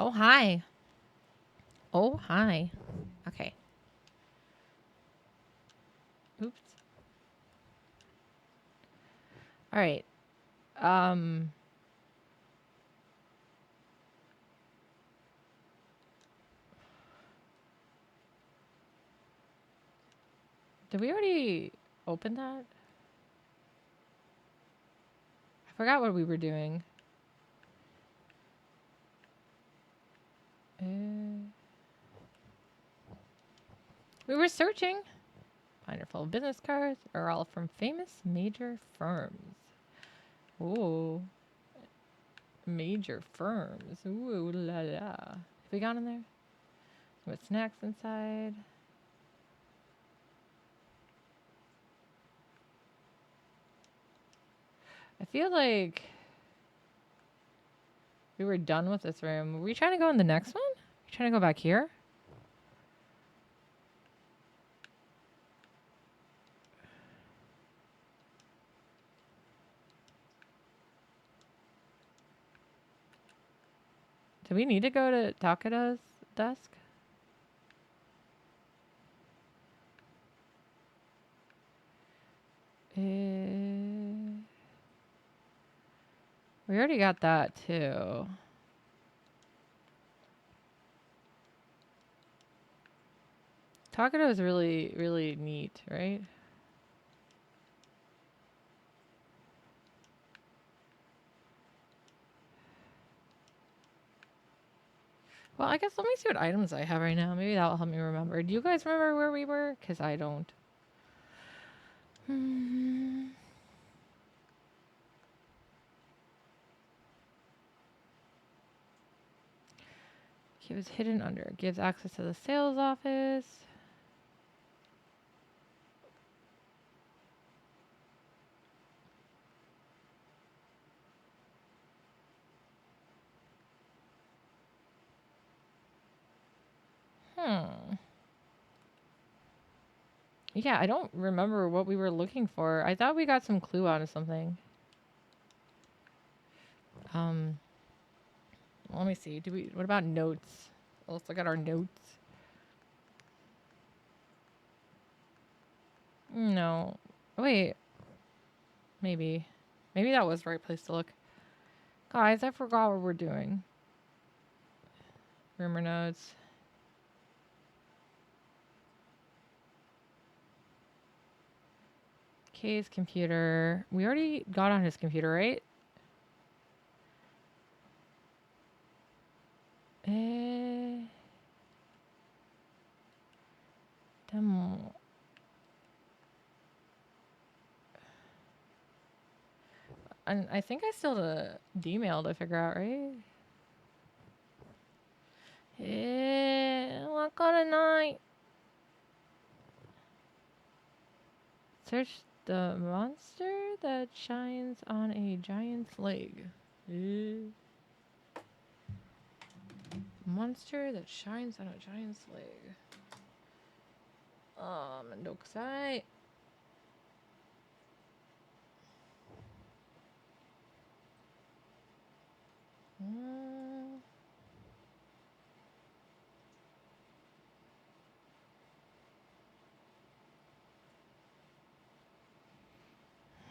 Oh, hi. Oh, hi. Okay. Oops. All right. Um, did we already open that? I forgot what we were doing. We were searching. Binder full of business cards are all from famous major firms. Ooh. Major firms. Ooh la la. Have we gone in there? With snacks inside. I feel like we were done with this room. Were we trying to go in the next one? Are you trying to go back here? Do we need to go to Takeda's desk? We already got that too. Takeda is really, really neat, right? Well, I guess let me see what items I have right now. Maybe that'll help me remember. Do you guys remember where we were? Because I don't. It was hidden under. Gives access to the sales office. Yeah, I don't remember what we were looking for. I thought we got some clue out of something. Let me see. What about notes? Let's look at our notes. No. Wait. Maybe. Maybe that was the right place to look. Guys, I forgot what we're doing. Rumor notes. Kay's computer. We already got on his computer, right? Demo. And I think I still have a D-mail to figure out, right? What kind of night? Search the monster that shines on a giant's leg. Monster that shines on a giant's leg. Mendokusai.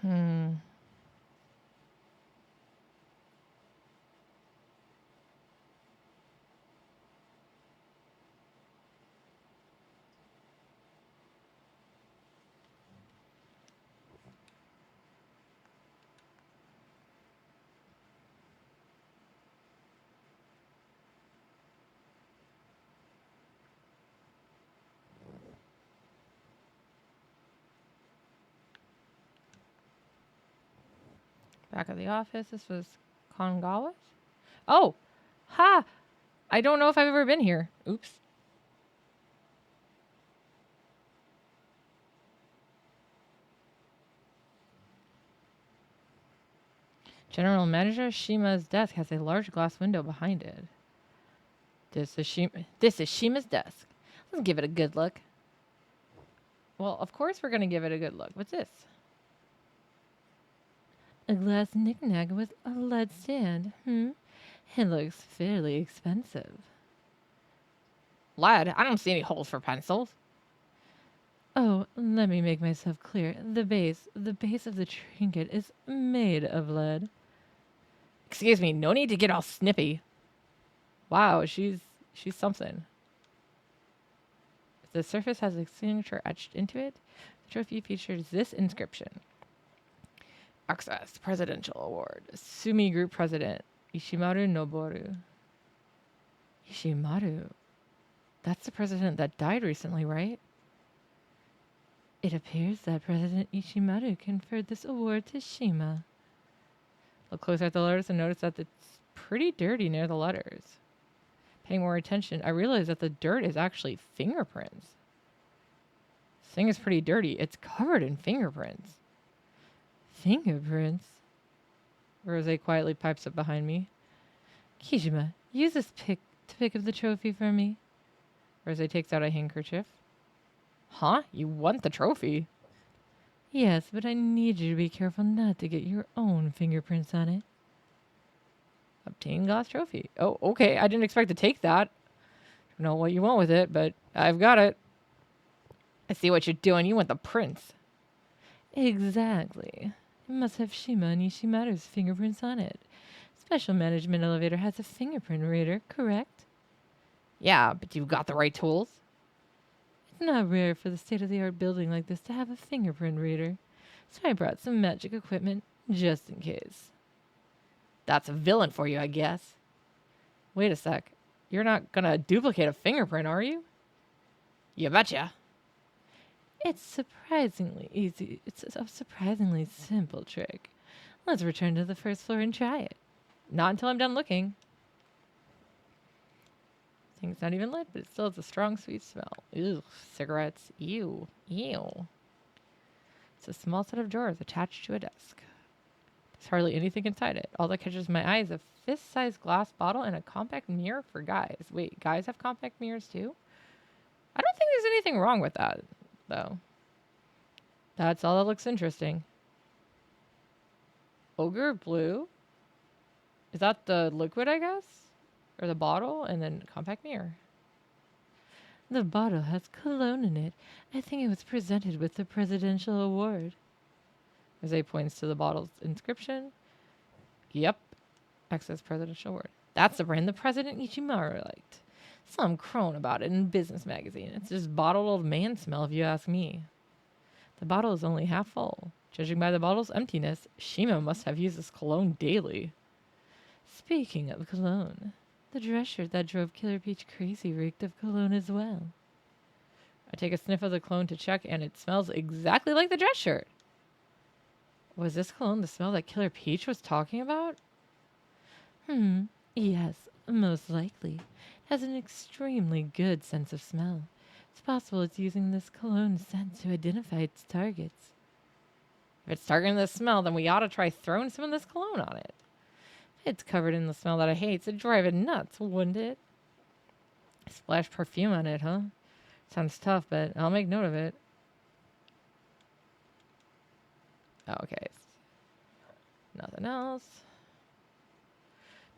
Hmm. Back of the office. This was Kongawa. Oh, ha! I don't know if I've ever been here. Oops. General Manager Shima's desk has a large glass window behind it. This is Shima's desk. Let's give it a good look. Well, of course we're gonna give it a good look. What's this? A glass knick-knack with a lead stand. It looks fairly expensive. Lead? I don't see any holes for pencils. Oh, let me make myself clear. The base of the trinket is made of lead. Excuse me, no need to get all snippy. Wow, she's something. The surface has a signature etched into it. The trophy features this inscription. Access Presidential Award. Sumi Group President, Ishimaru Noboru. Ishimaru? That's the president that died recently, right? It appears that President Ishimaru conferred this award to Shima. Look closer at the letters and notice that it's pretty dirty near the letters. Paying more attention, I realize that the dirt is actually fingerprints. This thing is pretty dirty. It's covered in fingerprints. Fingerprints? Rose quietly pipes up behind me. Kijima, use this pick to pick up the trophy for me. Rose takes out a handkerchief. Huh? You want the trophy? Yes, but I need you to be careful not to get your own fingerprints on it. Obtain glass trophy. Oh, okay. I didn't expect to take that. Don't know what you want with it, but I've got it. I see what you're doing. You want the prints. Exactly. It must have Shima and Ishimaru's fingerprints on it. Special Management Elevator has a fingerprint reader, correct? Yeah, but you've got the right tools. It's not rare for the state-of-the-art building like this to have a fingerprint reader, so I brought some magic equipment just in case. That's a villain for you, I guess. Wait a sec. You're not gonna duplicate a fingerprint, are you? You betcha. It's surprisingly easy. It's a surprisingly simple trick. Let's return to the first floor and try it. Not until I'm done looking. I think it's not even lit, but it still has a strong, sweet smell. Ew, cigarettes. Ew. Ew. It's a small set of drawers attached to a desk. There's hardly anything inside it. All that catches my eye is a fist-sized glass bottle and a compact mirror for guys. Wait, guys have compact mirrors too? I don't think there's anything wrong with that, though. That's all that looks interesting. Ogre blue? Is that the liquid, I guess? Or the bottle? And then compact mirror. The bottle has cologne in it. I think it was presented with the Presidential Award. Jose points to the bottle's inscription. Yep. Access Presidential Award. That's the brand the President Ichimaru liked. Some crone about it in Business Magazine. It's just bottled old man smell if you ask me. The bottle is only half full. Judging by the bottle's emptiness, Shima must have used this cologne daily. Speaking of cologne, the dress shirt that drove Killer Peach crazy reeked of cologne as well. I take a sniff of the cologne to check, and it smells exactly like the dress shirt. Was this cologne the smell that Killer Peach was talking about? Hmm, yes, most likely. It has an extremely good sense of smell. It's possible it's using this cologne scent to identify its targets. If it's targeting the smell, then we ought to try throwing some of this cologne on it. It's covered in the smell that I hate. It'd drive it nuts, wouldn't it? Splash perfume on it, huh? Sounds tough, but I'll make note of it. Okay. Nothing else.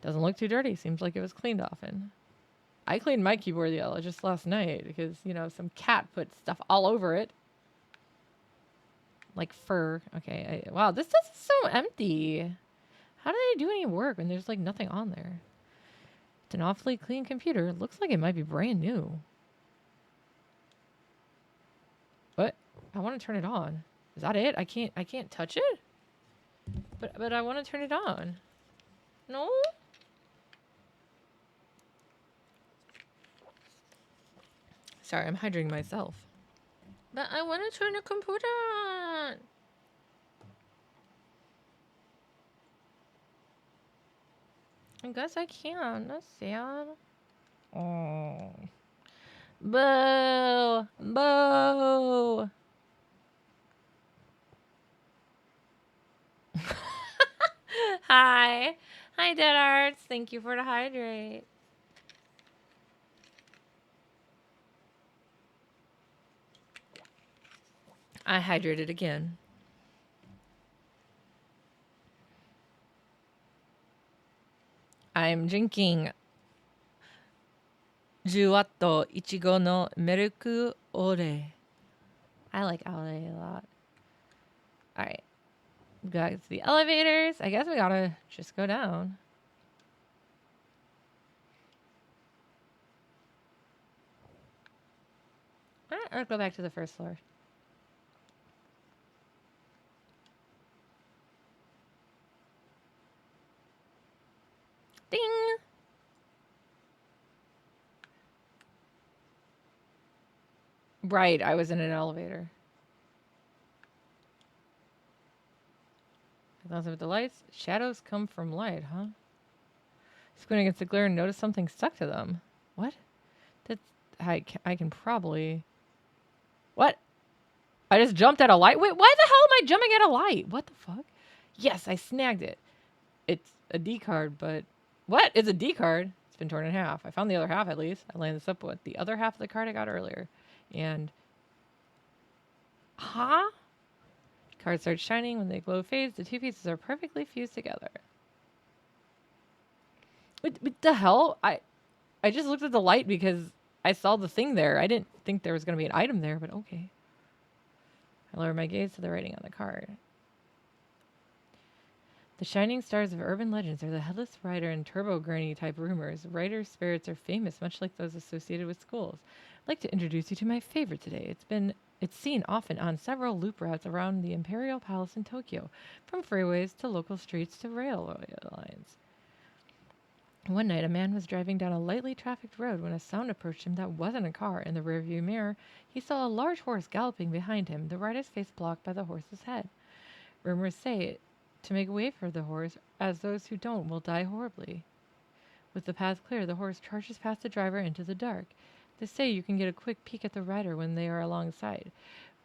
Doesn't look too dirty. Seems like it was cleaned often. I cleaned my keyboard yellow just last night because, some cat put stuff all over it. Like fur. Okay. Wow, this is so empty. How do they do any work when there's like nothing on there? It's an awfully clean computer. It looks like it might be brand new. What? I want to turn it on. Is that it? I can't touch it? But I want to turn it on. No? Sorry, I'm hydrating myself. But I want to turn the computer on. I guess I can. That's sad. Oh. Boo! Boo! Hi. Hi, Dead Arts. Thank you for the hydrate. I hydrated again. I'm drinking Juwato Ichigo no Milk Ore. I like Ore a lot. Alright. We got to the elevators. I guess we gotta just go down. Or go back to the first floor. Ding! Right, I was in an elevator. Those with the lights. Shadows come from light, huh? Squint against the glare and notice something stuck to them. What? That's... I can probably... What? I just jumped at a light? Wait, why the hell am I jumping at a light? What the fuck? Yes, I snagged it. It's a D card, but... What? It's a D card. It's been torn in half. I found the other half, at least. I lined this up with the other half of the card I got earlier. And... Huh? Card starts shining. When the glow fades, the two pieces are perfectly fused together. What the hell? I just looked at the light because I saw the thing there. I didn't think there was going to be an item there, but okay. I lower my gaze to the writing on the card. The shining stars of urban legends are the headless rider and turbo gurney type rumors. Riders' spirits are famous, much like those associated with schools. I'd like to introduce you to my favorite today. It's seen often on several loop routes around the Imperial Palace in Tokyo, from freeways to local streets to railway lines. One night, a man was driving down a lightly trafficked road when a sound approached him that wasn't a car. In the rearview mirror, he saw a large horse galloping behind him, the rider's face blocked by the horse's head. Rumors say to make way for the horse, as those who don't will die horribly. With the path clear, the horse charges past the driver into the dark. They say you can get a quick peek at the rider when they are alongside.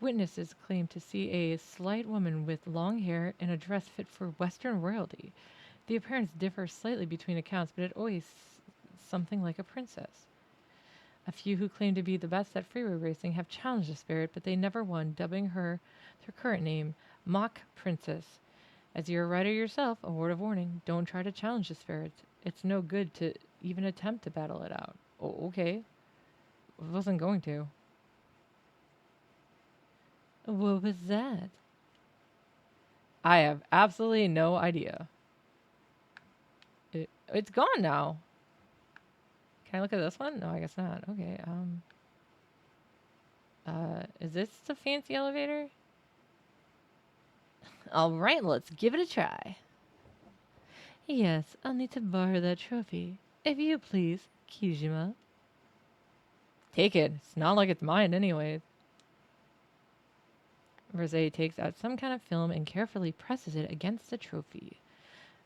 Witnesses claim to see a slight woman with long hair and a dress fit for Western royalty. The appearance differs slightly between accounts, but it always something like a princess. A few who claim to be the best at freeway racing have challenged the spirit, but they never won, dubbing her their current name, Mock Princess. As you're a rider yourself, a word of warning, don't try to challenge the spirits. It's no good to even attempt to battle it out. Oh, okay. I wasn't going to. What was that? I have absolutely no idea. It's gone now. Can I look at this one? No, I guess not. Okay, is this the fancy elevator? All right, let's give it a try. Yes, I'll need to borrow that trophy. If you please, Kijima. Take it. It's not like it's mine anyways. Rosé takes out some kind of film and carefully presses it against the trophy.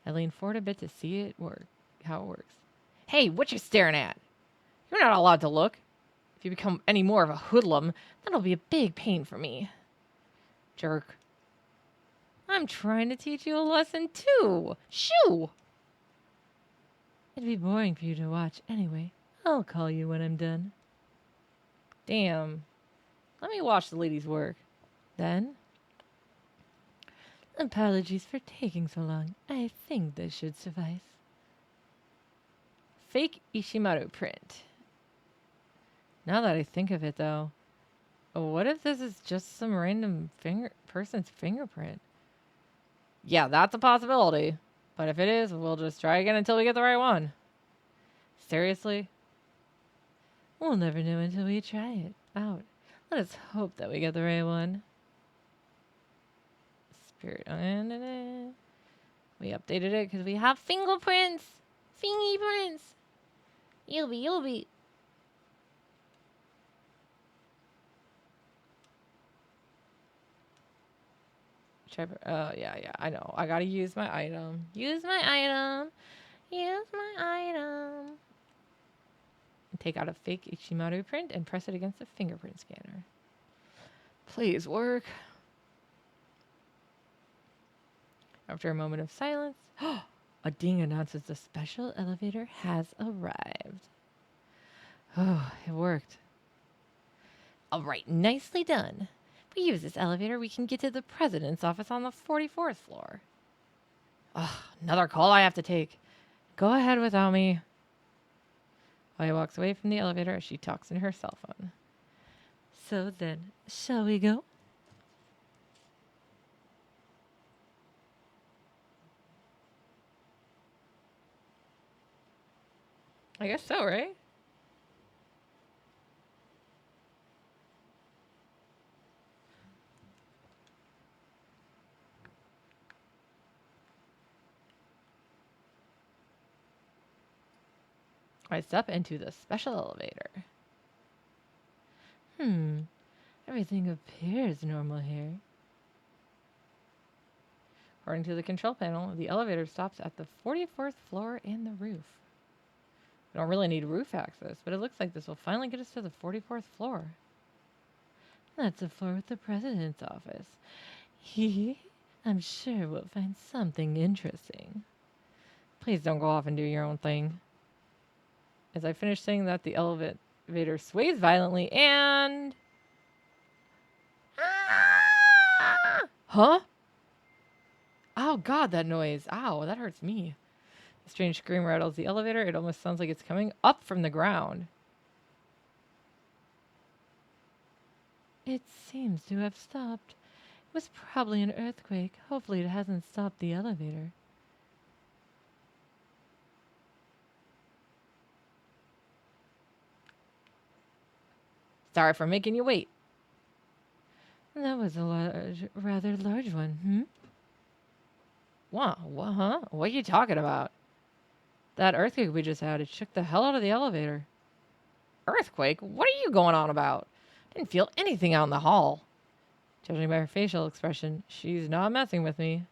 I lean forward a bit to see it work. How it works. Hey, what you staring at? You're not allowed to look. If you become any more of a hoodlum, that'll be a big pain for me. Jerk. I'm trying to teach you a lesson too. Shoo! It'd be boring for you to watch anyway. I'll call you when I'm done. Damn. Let me watch the lady's work. Then? Apologies for taking so long. I think this should suffice. Fake Ishimaru print. Now that I think of it, though, what if this is just some random person's fingerprint? Yeah, that's a possibility. But if it is, we'll just try again until we get the right one. Seriously? We'll never know until we try it out. Let us hope that we get the right one. Spirit. We updated it because we have fingerprints. Fingy prints. You'll be. Yeah, I know. I gotta use my item. Use my item. Take out a fake Ichimaru print and press it against the fingerprint scanner. Please work. After a moment of silence, a ding announces the special elevator has arrived. Oh, it worked. All right, nicely done. If we use this elevator, we can get to the president's office on the 44th floor. Another call I have to take. Go ahead without me. Aya walks away from the elevator as she talks in her cell phone. So then, shall we go? I guess so, right? I step into the special elevator. Everything appears normal here. According to the control panel, the elevator stops at the 44th floor and the roof. We don't really need roof access, but it looks like this will finally get us to the 44th floor. That's the floor with the president's office. I'm sure we'll find something interesting. Please don't go off and do your own thing. As I finish saying that, the elevator sways violently and... Huh? Oh, God, that noise. Ow, that hurts me. A strange scream rattles the elevator. It almost sounds like it's coming up from the ground. It seems to have stopped. It was probably an earthquake. Hopefully it hasn't stopped the elevator. Sorry for making you wait. That was a rather large one, Wow, huh? What are you talking about? That earthquake we just had, it shook the hell out of the elevator. Earthquake? What are you going on about? Didn't feel anything out in the hall. Judging by her facial expression, she's not messing with me.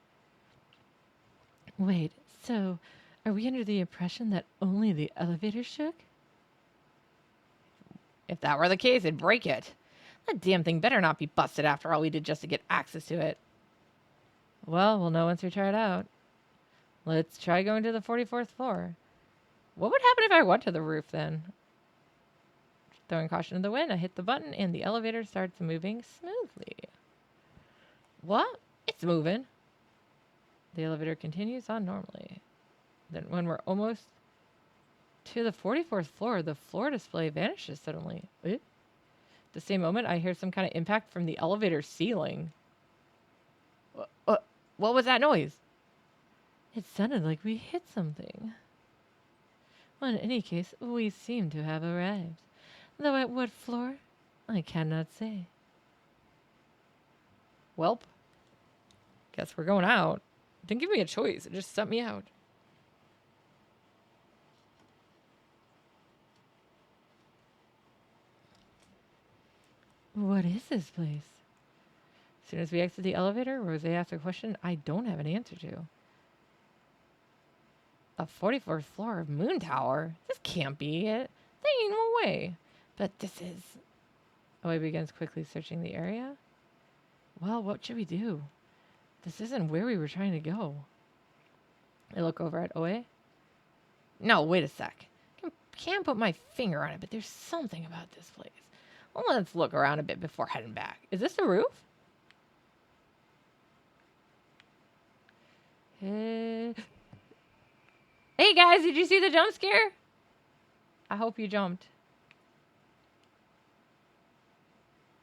Wait, so are we under the impression that only the elevator shook? If that were the case, it'd break it. That damn thing better not be busted after all we did just to get access to it. Well, we'll know once we try it out. Let's try going to the 44th floor. What would happen if I went to the roof then? Throwing caution to the wind, I hit the button and the elevator starts moving smoothly. What? It's moving. The elevator continues on normally. Then when we're almost to the 44th floor, the floor display vanishes suddenly. At the same moment, I hear some kind of impact from the elevator ceiling. What was that noise? It sounded like we hit something. Well, in any case, we seem to have arrived. Though at what floor, I cannot say. Welp. Guess we're going out. Didn't give me a choice. It just sent me out. What is this place? soon as we exit the elevator, Rose asked a question I don't have an answer to. A 44th floor of Moon Tower? This can't be it. There ain't no way. But this is... Oe begins quickly searching the area. Well, what should we do? This isn't where we were trying to go. I look over at Oe. No, wait a sec. Can't put my finger on it, but there's something about this place. Well, let's look around a bit before heading back. Is this the roof? Hey guys, did you see the jump scare? I hope you jumped.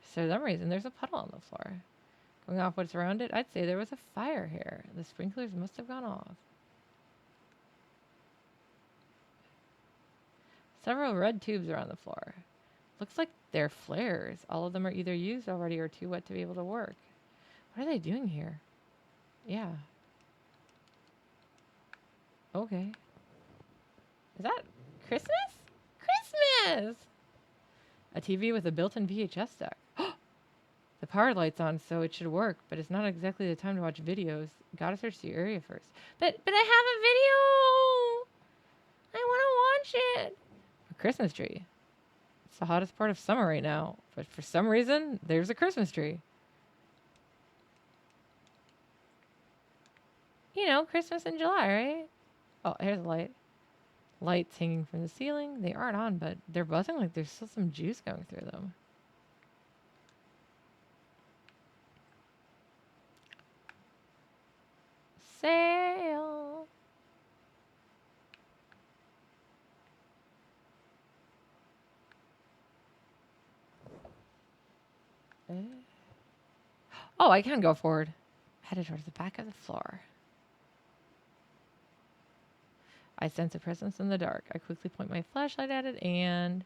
For some reason, there's a puddle on the floor. Going off what's around it, I'd say there was a fire here. The sprinklers must have gone off. Several red tubes are on the floor. Looks like they're flares. All of them are either used already or too wet to be able to work. What are they doing here? Yeah. Okay. Is that Christmas? Christmas! A TV with a built-in VHS deck. The power light's on, so it should work, but it's not exactly the time to watch videos. Gotta search the area first. But I have a video! I want to watch it! A Christmas tree. It's the hottest part of summer right now, but for some reason, there's a Christmas tree. You know, Christmas in July, right? Oh, here's a light. Lights hanging from the ceiling. They aren't on, but they're buzzing like there's still some juice going through them. Sail. Oh, I can go forward. Headed towards the back of the floor. I sense a presence in the dark. I quickly point my flashlight at it and...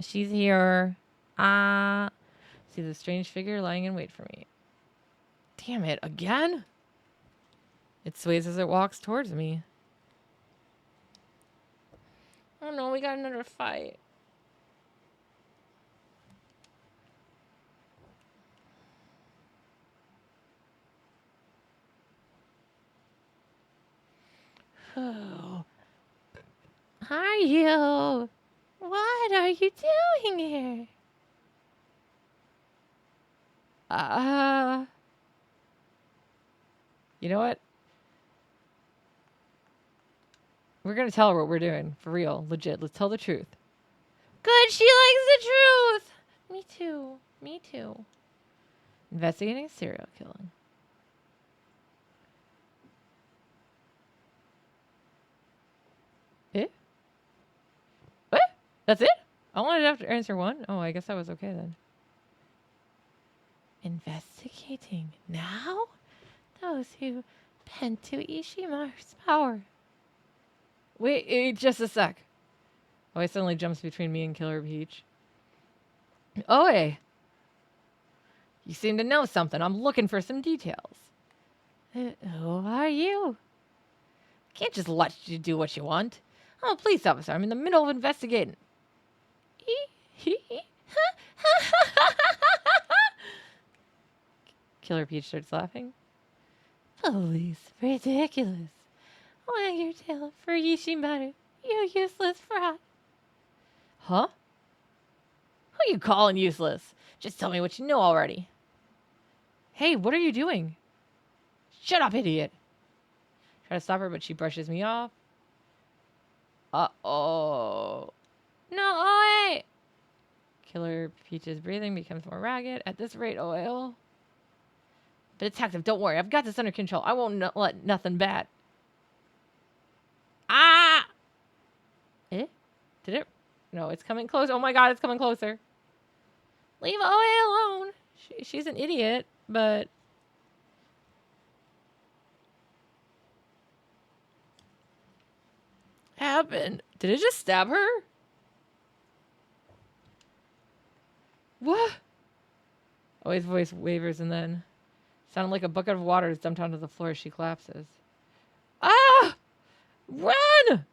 She's here. See the strange figure lying in wait for me. Damn it, again? It sways as it walks towards me. Oh no, we got another fight. Oh. Are you? What are you doing here? You know what? We're gonna tell her what we're doing. For real. Legit. Let's tell the truth. Good, she likes the truth! Me too. Me too. Investigating serial killing. Eh? What? That's it? I wanted to have to answer one. Oh, I guess that was okay then. Investigating now? Those who bent to Ishimaru's power. Wait, just a sec. Oh, he suddenly jumps between me and Killer Peach. Oh, hey. You seem to know something. I'm looking for some details. Who are you? Can't just let you do what you want. I'm a police officer. I'm in the middle of investigating. Killer Peach starts laughing. Police, ridiculous. Wag your tail for Ishimaru, you useless fraud. Huh? Who are you calling useless? Just tell me what you know already. Hey, what are you doing? Shut up, idiot. Try to stop her, but she brushes me off. Uh-oh. No, wait. Killer Peach's breathing becomes more ragged. At this rate, oil. But detective, don't worry. I've got this under control. I won't let nothing bad. Eh? Did it? No, it's coming close. Oh my god, it's coming closer. Leave Oe alone. She's an idiot, but... Happened? Did it just stab her? What? Oe's voice wavers and then... Sounded like a bucket of water is dumped onto the floor as she collapses. Ah! Run!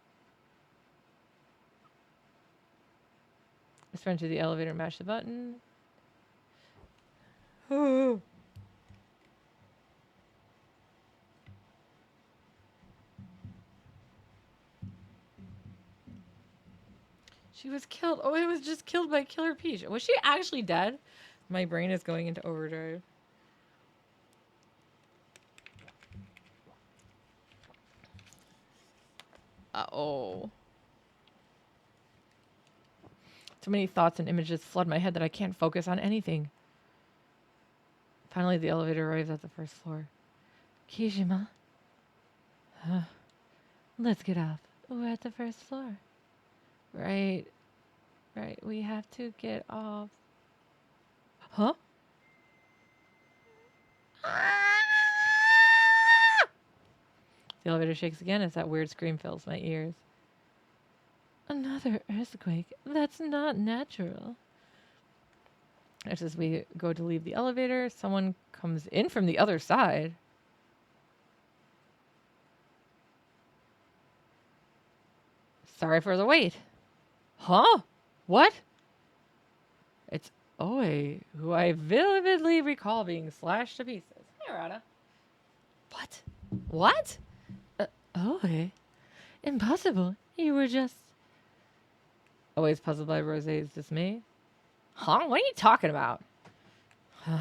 Sprint to the elevator and mash the button. She was killed. Oh, it was just killed by Killer Peach. Was she actually dead? My brain is going into overdrive. Uh-oh. Too many thoughts and images flood my head that I can't focus on anything. Finally, the elevator arrives at the first floor. Kijima. Let's get off. We're at the first floor. Right. Right. We have to get off. Huh? The elevator shakes again as that weird scream fills my ears. Another earthquake? That's not natural. Just as we go to leave the elevator, someone comes in from the other side. Sorry for the wait. Huh? What? It's Oe, who I vividly recall being slashed to pieces. Hey, Rada. What? What? Oe? Impossible. You were just... Always puzzled by Rosé's dismay. Huh? What are you talking about? I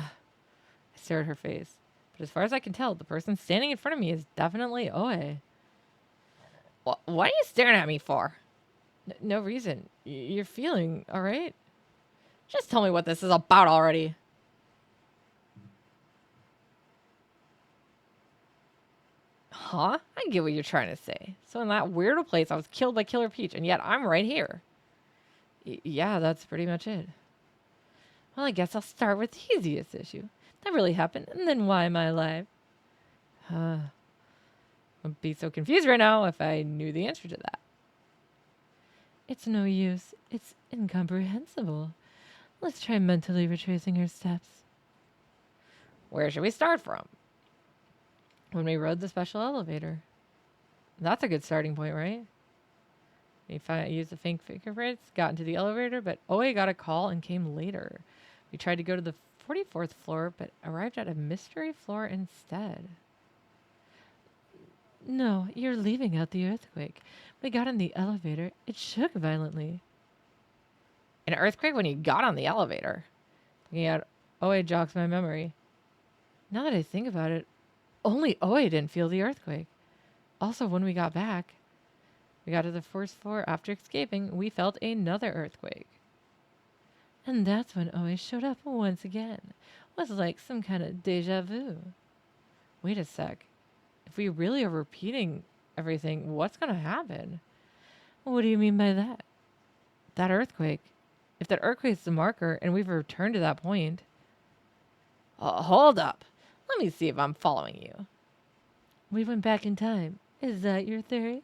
stare at her face. But as far as I can tell, the person standing in front of me is definitely Oe. What are you staring at me for? No reason. You're feeling all right? Just tell me what this is about already. Huh? I get what you're trying to say. So in that weirdo place, I was killed by Killer Peach, and yet I'm right here. Yeah, that's pretty much it. Well, I guess I'll start with the easiest issue. That really happened, and then why am I alive? I'd be so confused right now if I knew the answer to that. It's no use. It's incomprehensible. Let's try mentally retracing her steps. Where should we start from? When we rode the special elevator. That's a good starting point, right? We used the fake fingerprints, got into the elevator, but Oe got a call and came later. We tried to go to the 44th floor, but arrived at a mystery floor instead. No, you're leaving out the earthquake. We got in the elevator. It shook violently. An earthquake when you got on the elevator? Looking at Oe jogs my memory. Now that I think about it, only Oe didn't feel the earthquake. Also, when we got back, we got to the first floor after escaping, we felt another earthquake. And that's when Oe showed up once again. Was like some kind of deja vu. Wait a sec. If we really are repeating everything, what's going to happen? What do you mean by that? That earthquake. If that earthquake's the marker and we've returned to that point. Hold up. Let me see if I'm following you. We went back in time. Is that your theory?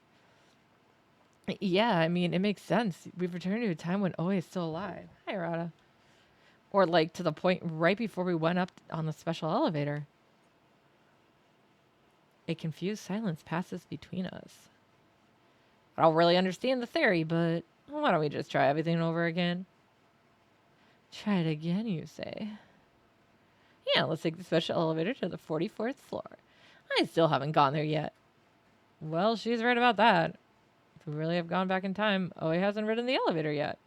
Yeah, I mean, it makes sense. We've returned to a time when Oe is still alive. Hi, Rada. Or like to the point right before we went up on the special elevator. A confused silence passes between us. I don't really understand the theory, but why don't we just try everything over again? Try it again, you say? Yeah, let's take the special elevator to the 44th floor. I still haven't gone there yet. Well, she's right about that. If we really have gone back in time, Oe hasn't ridden the elevator yet.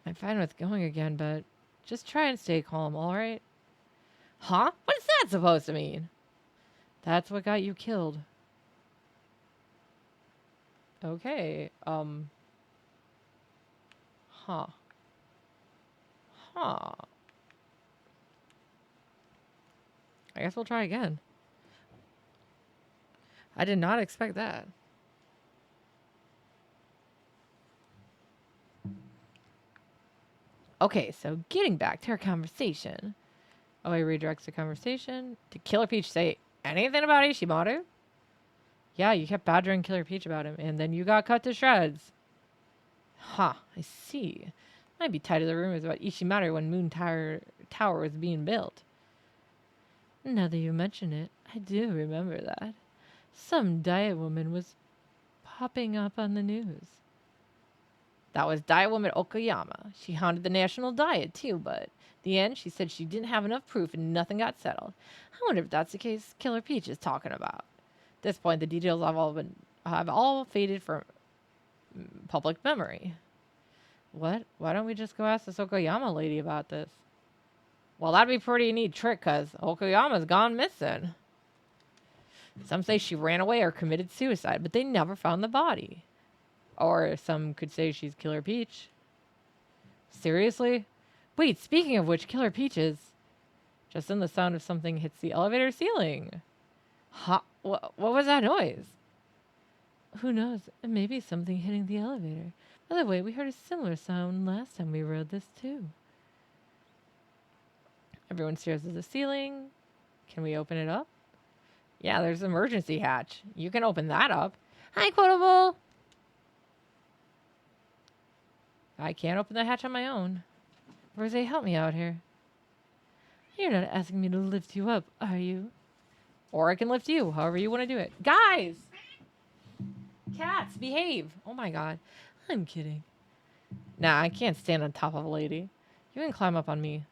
I'm fine with going again, but just try and stay calm, all right? Huh? What's that supposed to mean? That's what got you killed. Okay, Huh. Huh. I guess we'll try again. I did not expect that. Okay, so getting back to our conversation. Oh, he redirects the conversation. Did Killer Peach say anything about Ishimaru? Yeah, you kept badgering Killer Peach about him, and then you got cut to shreds. Huh, I see. Might be tied to the rumors about Ishimaru when Moon Tower was being built. Now that you mention it, I do remember that. Some diet woman was popping up on the news. That was diet woman Okayama. She hounded the national diet too, but in the end, she said she didn't have enough proof and nothing got settled. I wonder if that's the case Killer Peach is talking about. At this point, the details have all faded from public memory. What? Why don't we just go ask this Okayama lady about this? Well, that'd be pretty neat trick, cause Okayama's gone missing. Some say she ran away or committed suicide, but they never found the body. Or some could say she's Killer Peach. Seriously? Wait, speaking of which, Killer Peaches. Just then the sound of something hits the elevator ceiling. Huh? What was that noise? Who knows? Maybe something hitting the elevator. By the way, we heard a similar sound last time we rode this too. Everyone stares at the ceiling. Can we open it up? Yeah, there's an emergency hatch. You can open that up. Hi, Quotable! I can't open the hatch on my own. Rose, help me out here. You're not asking me to lift you up, are you? Or I can lift you, however you want to do it. Guys! Cats, behave! Oh my god. I'm kidding. Nah, I can't stand on top of a lady. You can climb up on me.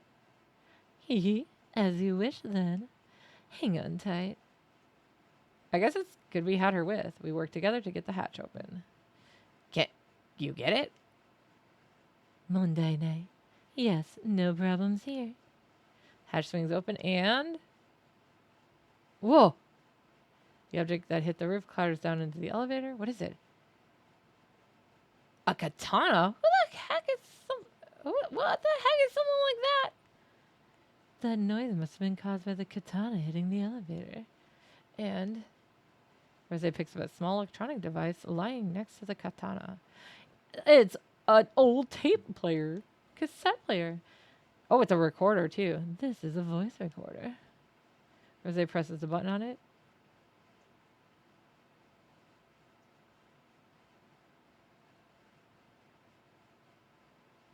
Hee hee. As you wish, then. Hang on tight. I guess it's good we had her with. We worked together to get the hatch open. Can't you get it? Monday night. Yes, no problems here. Hatch swings open and... Whoa! The object that hit the roof clatters down into the elevator. What is it? A katana? What the heck is someone like that? That noise must have been caused by the katana hitting the elevator. And Rose picks up a small electronic device lying next to the katana. It's an old tape player. Cassette player. Oh, it's a recorder, too. This is a voice recorder. Rose presses the button on it.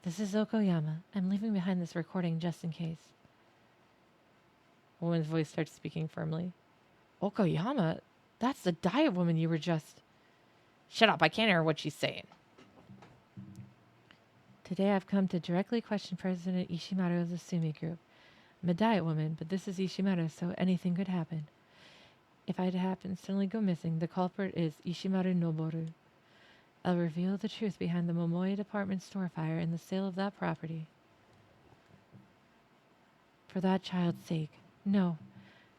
This is Okoyama. I'm leaving behind this recording just in case. A woman's voice starts speaking firmly. Okoyama? That's the diet woman you were just... Shut up, I can't hear what she's saying. Today I've come to directly question President Ishimaru of the Sumi Group. I'm a diet woman, but this is Ishimaru, so anything could happen. If I'd happen to suddenly go missing, the culprit is Ishimaru Noboru. I'll reveal the truth behind the Momoe department store fire and the sale of that property. For that child's sake. No,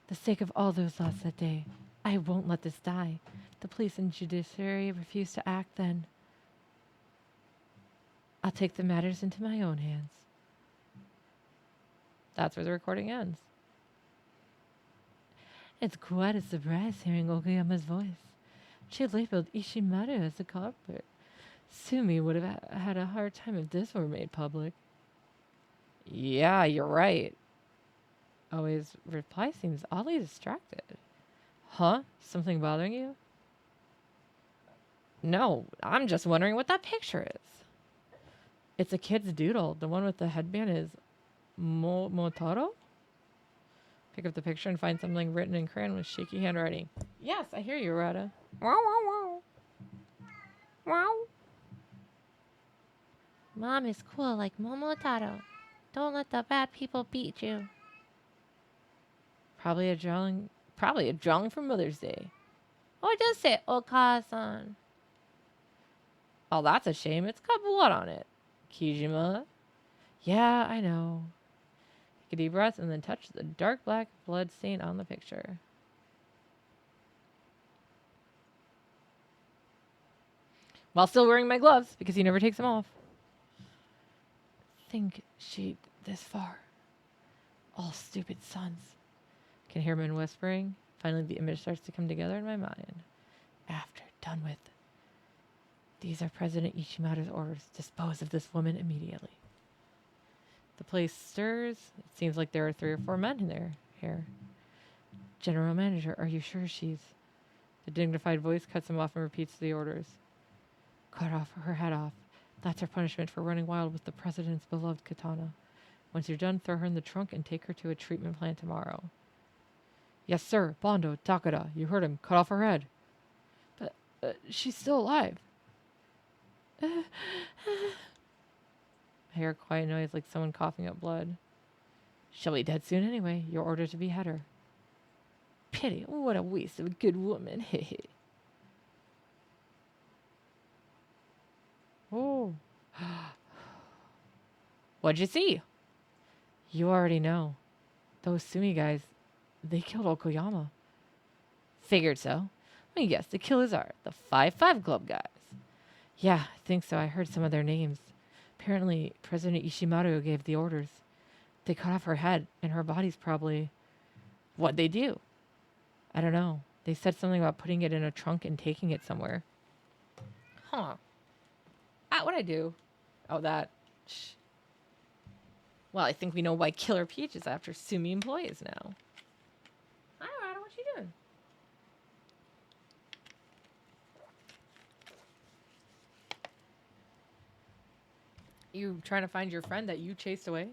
the sake of all those lost that day. I won't let this die. If the police and judiciary refuse to act, then I'll take the matters into my own hands. That's where the recording ends. It's quite a surprise hearing Okayama's voice. She labeled Ishimaru as the culprit. Sumi would have had a hard time if this were made public. Yeah, you're right. Oh, his reply seems oddly distracted. Huh? Something bothering you? No, I'm just wondering what that picture is. It's a kid's doodle. The one with the headband is Motaro? Pick up the picture and find something written in crayon with shaky handwriting. Yes, I hear you, Rada. Wow, wow, wow. Wow. Mom is cool like Momotaro. Don't let the bad people beat you. Probably a drawing for Mother's Day. Oh, it does say Oka-san. Oh, that's a shame. It's got blood on it. Kijima. Yeah, I know. Take a deep breath and then touch the dark black blood stain on the picture. While still wearing my gloves, because he never takes them off. Think she'd this far. All stupid sons. Can hear men whispering. Finally, the image starts to come together in my mind. After, done with. These are President Ishimaru's orders. Dispose of this woman immediately. The place stirs. It seems like there are 3 or 4 men in there. Here. General Manager, are you sure she's... The dignified voice cuts him off and repeats the orders. Cut off her head off. That's her punishment for running wild with the President's beloved katana. Once you're done, throw her in the trunk and take her to a treatment plant tomorrow. Yes, sir. Bondo, Takada. You heard him. Cut off her head. But she's still alive. hear a quiet noise like someone coughing up blood. She'll be dead soon anyway. Your order to behead her. Pity. What a waste of a good woman. Hehe. Oh. What'd you see? You already know. Those Sumi guys, they killed Okoyama. Figured so. Let me guess, the killers are the 5-5 Club guys. Yeah, I think so. I heard some of their names. Apparently, President Ishimaru gave the orders. They cut off her head, and her body's probably... What'd they do? I don't know. They said something about putting it in a trunk and taking it somewhere. Huh. What'd I do? Oh, that. Shh. Well, I think we know why Killer Peach is after Sumi employees now. Hi, Rada. What you doing? You trying to find your friend that you chased away?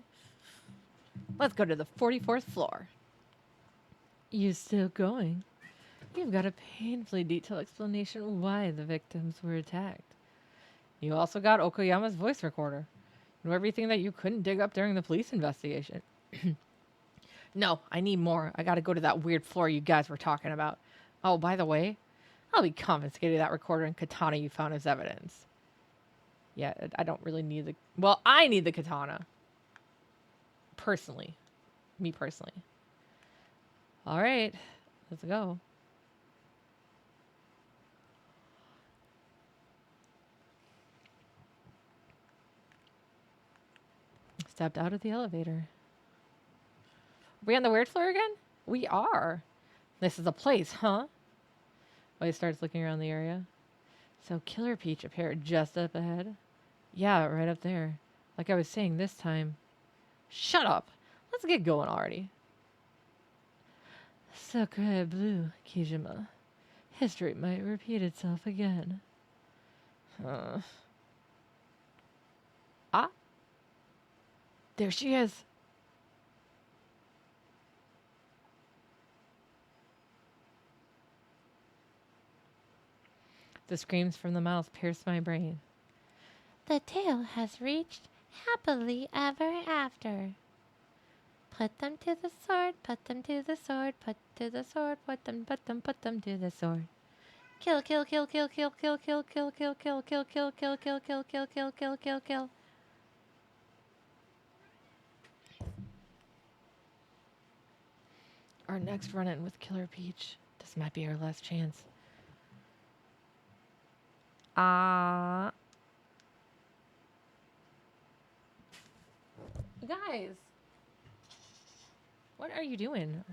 Let's go to the 44th floor. You still going? You've got a painfully detailed explanation why the victims were attacked. You also got Okoyama's voice recorder. You know everything that you couldn't dig up during the police investigation. No, I need more. I gotta go to that weird floor you guys were talking about. Oh, by the way, I'll be confiscating that recorder and katana you found as evidence. Yeah, I don't really need the... Well, I need the katana. Personally. Me personally. All right. Let's go. Stepped out of the elevator. Are we on the weird floor again? We are. This is a place, huh? Well, he starts looking around the area. So Killer Peach appeared just up ahead. Yeah, right up there. Like I was saying this time. Shut up. Let's get going already. Sacre bleu, Kijima. History might repeat itself again. Ah. There she is. The screams from the mouth pierced my brain. The tale has reached happily ever after. Put them to the sword, put them to the sword, put to the sword, put them to the sword. Kill, kill, kill, kill, kill, kill, kill, kill, kill, kill, kill, kill, kill, kill, kill, kill, kill, kill, kill, kill. Our next run-in with Killer Peach. This might be our last chance. Guys. What are you doing?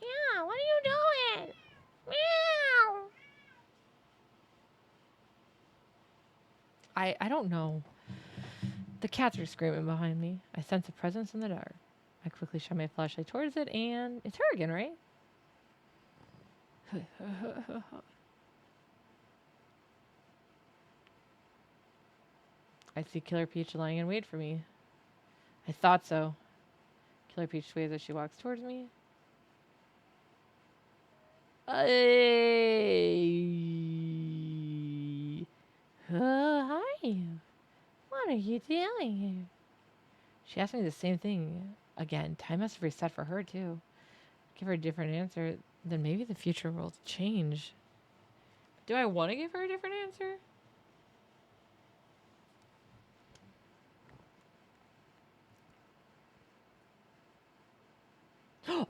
Yeah, what are you doing? Meow. I don't know. The cats are screaming behind me. I sense a presence in the dark. I quickly shine my flashlight towards it, and it's her again, right? I see Killer Peach lying in wait for me. I thought so. Killer Peach sways as she walks towards me. Hey. Hi. What are you doing here? She asked me the same thing again. Time must have reset for her, too. Give her a different answer, then maybe the future will change. Do I want to give her a different answer?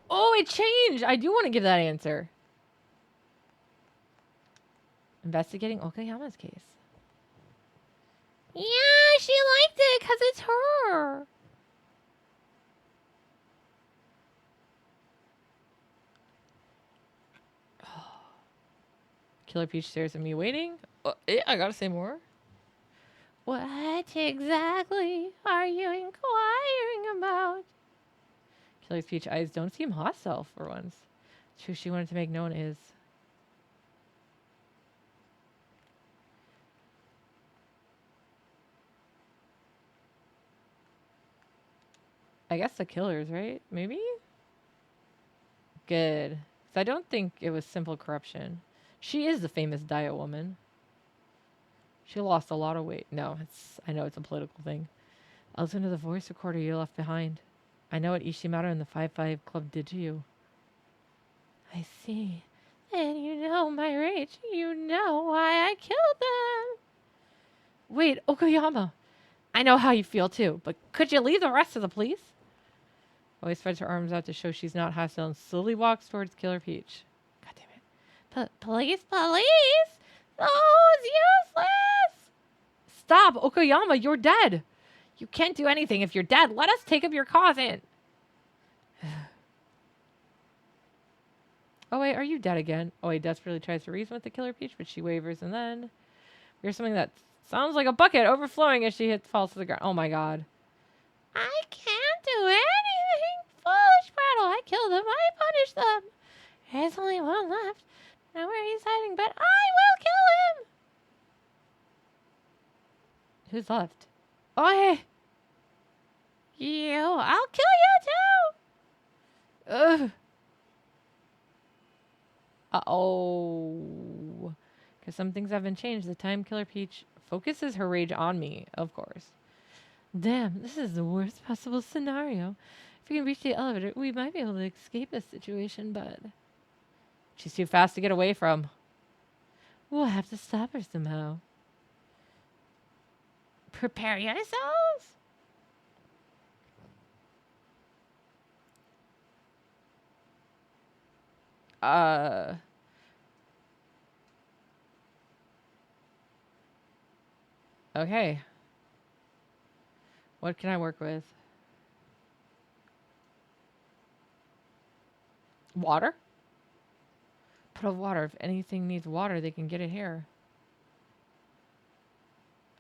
Oh, it changed! I do want to give that answer. Investigating Okayama's case. Yeah, she liked it because it's her. Killer Peach stares at me, waiting. I gotta say more. What exactly are you inquiring about? Killer Peach's eyes don't seem hostile for once. The truth she wanted to make known is... I guess the killers, right? Maybe? Good. 'Cause I don't think it was simple corruption. She is the famous diet woman. She lost a lot of weight. No, I know it's a political thing. I'll listen to the voice recorder you left behind. I know what Ishimaru and the 5-5 Club did to you. I see. And you know my rage. You know why I killed them. Wait, Okoyama. I know how you feel too, but could you leave the rest of the police? Always spreads her arms out to show she's not hostile and slowly walks towards Killer Peach. God damn it. Police! Oh, it's useless! Stop, Okoyama, you're dead. You can't do anything if you're dead. Let us take up your cause in. Oh, wait, are you dead again? Oh, he desperately tries to reason with the Killer Peach, but she wavers, and then we hear something that sounds like a bucket overflowing as she falls to the ground. Oh, my God. I can't do anything. Foolish brattle. I killed them. I punished them. There's only one left. Now where he's hiding, but I will kill him. Who's left? Oh, hey. You. I'll kill you, too. Ugh. Uh-oh. Because some things haven't changed. The time Killer Peach focuses her rage on me, of course. Damn, this is the worst possible scenario. If we can reach the elevator, we might be able to escape this situation, but she's too fast to get away from. We'll have to stop her somehow. Prepare yourselves. Okay. What can I work with? Water? Put a water. If anything needs water, they can get it here.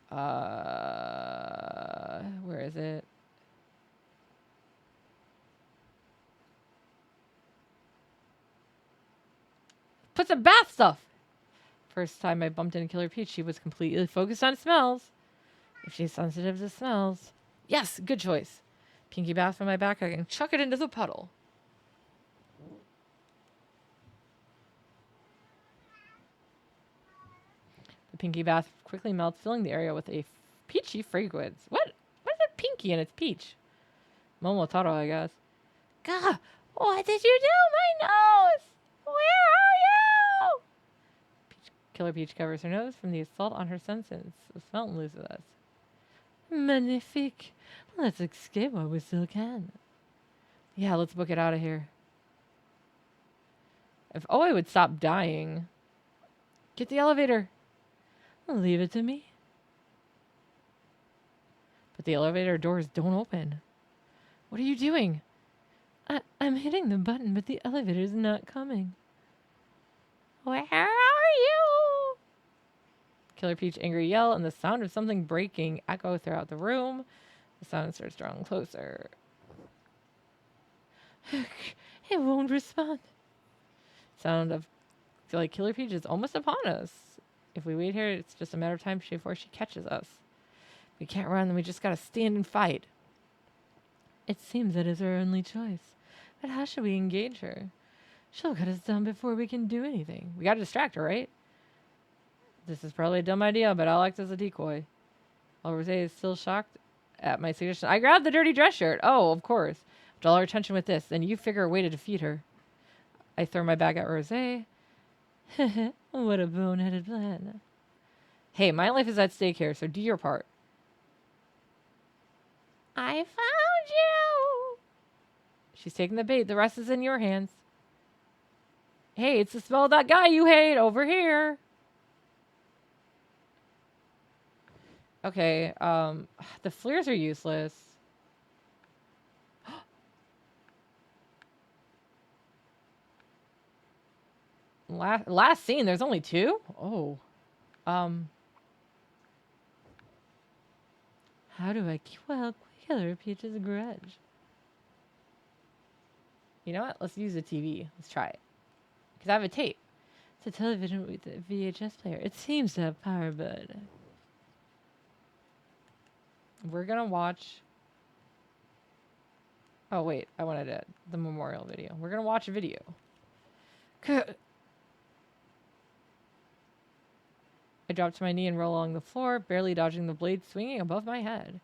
Where is it? Put some bath stuff. First time I bumped into Killer Peach, she was completely focused on smells. If she's sensitive to smells. Yes, good choice. Pinky bath from my back, I can chuck it into the puddle. The pinky bath quickly melts, filling the area with a peachy fragrance. What is it pinky and it's peach? Momotaro, I guess. Gah! What did you do? My nose! Where are you? Killer Peach covers her nose from the assault on her senses. The smell loses us. Magnifique. Let's escape while we still can. Yeah, let's book it out of here. If Oe would stop dying. Get the elevator. Leave it to me. But the elevator doors don't open. What are you doing? I'm hitting the button, but the elevator's not coming. Where are you? Killer Peach angry yell and the sound of something breaking echo throughout the room. The sound starts drawing closer. It won't respond. Sound of like Killer Peach is almost upon us. If we wait here, it's just a matter of time before she catches us. We can't run, then we just gotta stand and fight. It seems that is our only choice. But how should we engage her? She'll cut us down before we can do anything. We gotta distract her, right? This is probably a dumb idea, but I'll act as a decoy. While Rosé is still shocked at my suggestion, I grabbed the dirty dress shirt. Oh, of course. Draw her attention with this, then you figure a way to defeat her. I throw my bag at Rosé. What a boneheaded plan. Hey, my life is at stake here, so do your part. I found you! She's taking the bait. The rest is in your hands. Hey, it's the smell of that guy you hate over here. Okay, the flares are useless. Last scene, there's only 2? Oh. How do I quell Killer Peach's grudge? You know what? Let's use the TV. Let's try it. Because I have a tape. It's a television with a VHS player. It seems to have power, but... We're gonna watch... Oh, wait. I wanted the memorial video. We're gonna watch a video. I drop to my knee and roll along the floor, barely dodging the blade swinging above my head.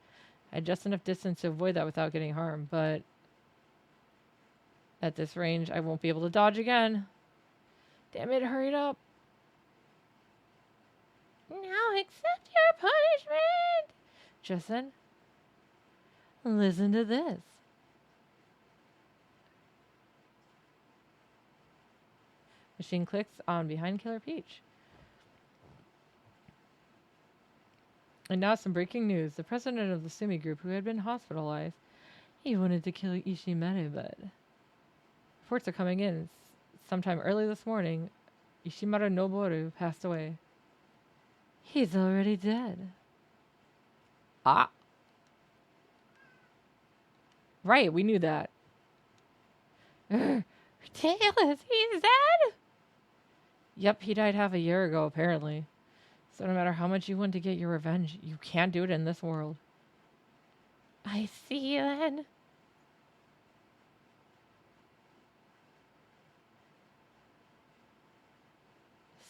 I had just enough distance to avoid that without getting harmed, but at this range, I won't be able to dodge again. Damn it, hurry it up. Now accept your punishment. Just then, listen to this. Machine clicks on behind Killer Peach. And now some breaking news. The president of the Sumi group, who had been hospitalized, he wanted to kill Ishimaru, but reports are coming in. Sometime early this morning, Ishimaru Noboru passed away. He's already dead. Ah. Right, we knew that. Ridiculous, he's dead? Yep, he died half a year ago, apparently. So no matter how much you want to get your revenge, you can't do it in this world. I see you then.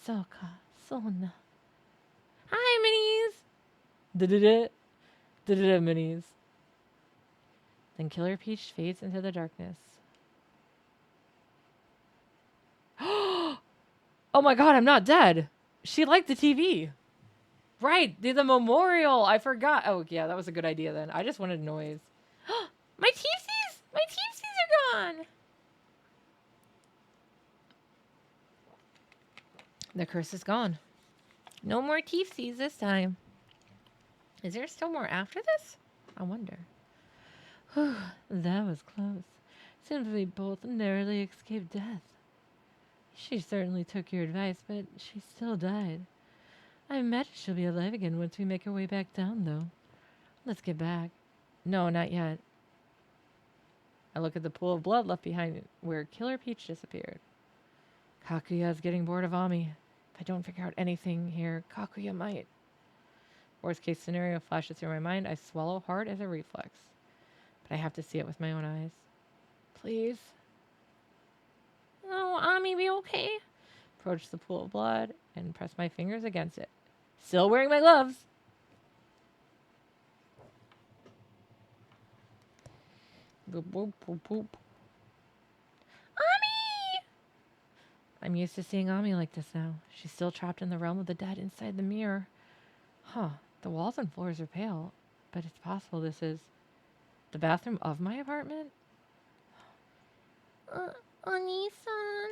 Soka, Sona. Hi, minis! Da-da-da. Da-da-da, minis. Then Killer Peach fades into the darkness. Oh my god, I'm not dead! She liked the TV! Right, the memorial! I forgot. Oh, yeah, that was a good idea then. I just wanted noise. My teepsies! My teepsies are gone! The curse is gone. No more teepsies this time. Is there still more after this? I wonder. Whew, that was close. Seems we both narrowly escaped death. She certainly took your advice, but she still died. I imagine she'll be alive again once we make our way back down, though. Let's get back. No, not yet. I look at the pool of blood left behind where Killer Peach disappeared. Kakuya's getting bored of Ami. If I don't figure out anything here, Kakuya might. Worst case scenario flashes through my mind. I swallow hard as a reflex. But I have to see it with my own eyes. Please? Oh, Ami, be okay? Approach the pool of blood and press my fingers against it. Still wearing my gloves. Boop, boop, boop, boop. Ami! I'm used to seeing Ami like this now. She's still trapped in the realm of the dead inside the mirror. Huh. The walls and floors are pale, but it's possible this is the bathroom of my apartment? Oni-san,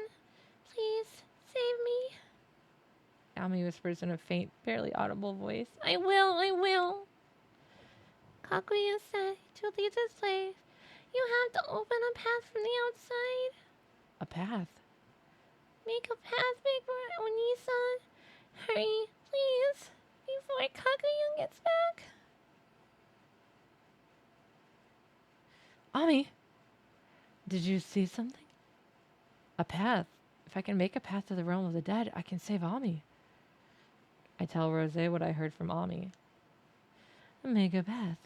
please save me. Ami whispers in a faint, barely audible voice. I will. Kakuya said to leave this place, you have to open a path from the outside. A path? Make a path, big boy, Oni-san. Hurry, please, before Kakuya gets back. Ami, did you see something? A path. If I can make a path to the realm of the dead, I can save Ami. I tell Rosé what I heard from Ami. Make a path.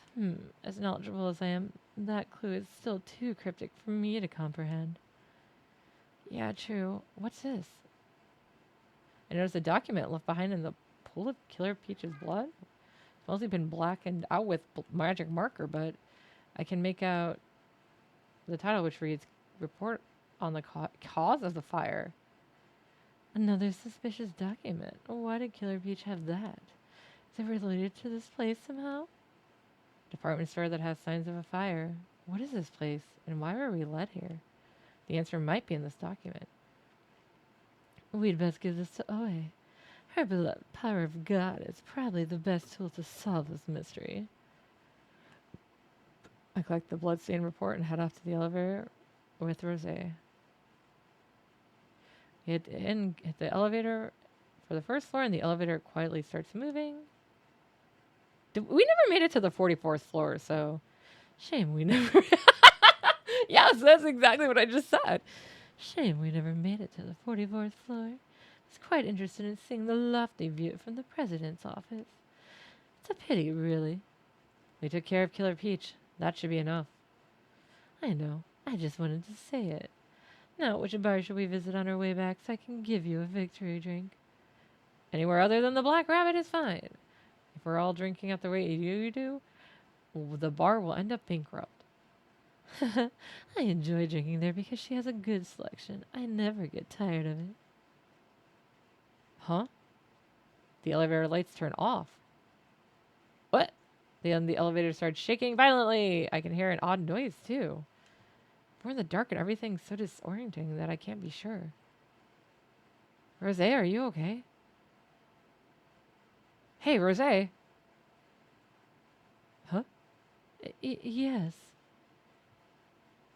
As knowledgeable as I am, that clue is still too cryptic for me to comprehend. Yeah, true. What's this? I noticed a document left behind in the pool of Killer Peach's blood. It's mostly been blackened out with magic marker, but I can make out the title, which reads, Report on the cause of the fire. Another suspicious document. Why did Killer Peach have that? Is it related to this place somehow? Department store that has signs of a fire. What is this place, and why were we led here? The answer might be in this document. We'd best give this to Oe. Her beloved power of God is probably the best tool to solve this mystery. I collect the bloodstain report and head off to the elevator with Rosé. Hit the elevator for the first floor, and the elevator quietly starts moving. We never made it to the 44th floor, so shame we never... Yes, that's exactly what I just said. Shame we never made it to the 44th floor. I was quite interested in seeing the lofty view from the president's office. It's a pity, really. We took care of Killer Peach. That should be enough. I know. I just wanted to say it. Now, which bar should we visit on our way back so I can give you a victory drink? Anywhere other than the Black Rabbit is fine. If we're all drinking at the rate you do, the bar will end up bankrupt. I enjoy drinking there because she has a good selection. I never get tired of it. Huh? The elevator lights turn off. What? Then the elevator starts shaking violently. I can hear an odd noise, too. We're in the dark and everything's so disorienting that I can't be sure. Rose, are you okay? Hey, Rose. Huh? Yes.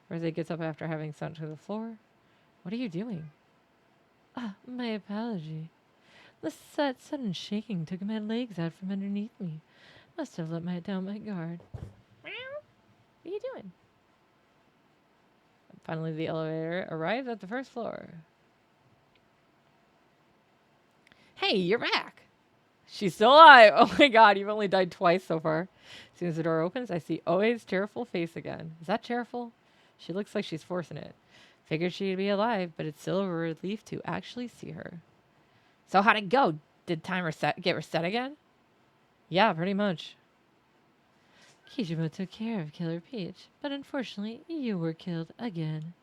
Rose gets up after having sunk to the floor. What are you doing? Ah, my apology. The sudden shaking took my legs out from underneath me. Must have let down my guard. Meow. What are you doing? Finally, the elevator arrives at the first floor. Hey, you're back. She's still alive. Oh my god, you've only died twice so far. As soon as the door opens, I see Oe's tearful face again. Is that tearful? She looks like she's forcing it. Figured she'd be alive, but it's still a relief to actually see her. So how'd it go? Did time get reset again? Yeah, pretty much. Kijima took care of Killer Peach, but unfortunately, you were killed again.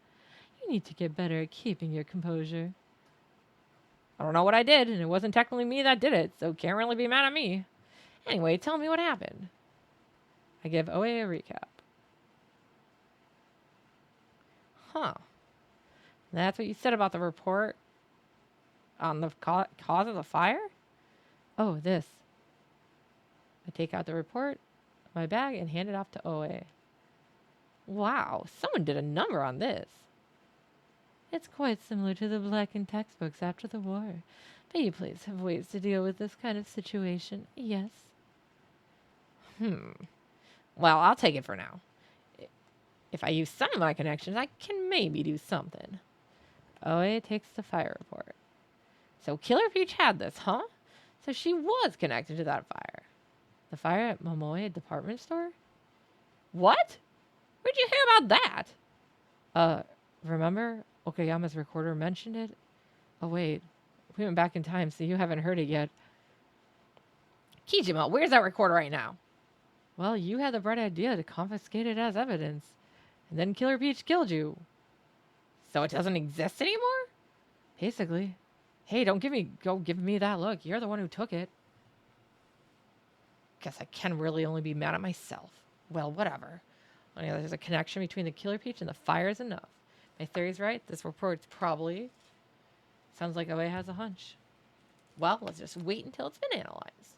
You need to get better at keeping your composure. I don't know what I did, and it wasn't technically me that did it, so can't really be mad at me. Anyway, tell me what happened. I give Oe a recap. Huh. That's what you said about the report on the cause of the fire? Oh, this. I take out the report, my bag, and hand it off to Oe. Wow, someone did a number on this. It's quite similar to the blackened textbooks after the war. But you please have ways to deal with this kind of situation, yes? Well, I'll take it for now. If I use some of my connections, I can maybe do something. Oe takes the fire report. So Killer Peach had this, huh? So she was connected to that fire. The fire at Momoe department store? What? Where'd you hear about that? Remember? Okayama's recorder mentioned it? Oh, wait. We went back in time, so you haven't heard it yet. Kijima, where's that recorder right now? Well, you had the bright idea to confiscate it as evidence. And then Killer Peach killed you. So it doesn't exist anymore? Basically. Hey, don't give me that look. You're the one who took it. Guess I can really only be mad at myself. Well, whatever. Only there's a connection between the Killer Peach and the fire is enough. My theory's right. This report's probably... Sounds like Oe has a hunch. Well, let's just wait until it's been analyzed.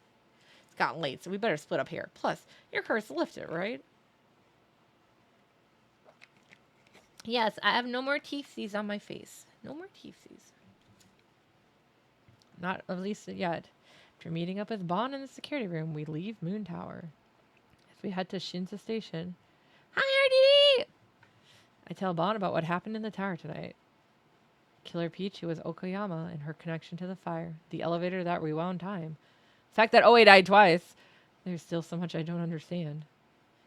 It's gotten late, so we better split up here. Plus, your curse lifted, right? Yes, I have no more teethies on my face. No more teethies. Not at least yet. After meeting up with Bon in the security room, we leave Moon Tower. As we head to Shinza Station. Hi, RDD! I tell Bon about what happened in the tower tonight. Killer Peach, who was Okoyama, and her connection to the fire. The elevator that rewound time. The fact that Oe died twice. There's still so much I don't understand.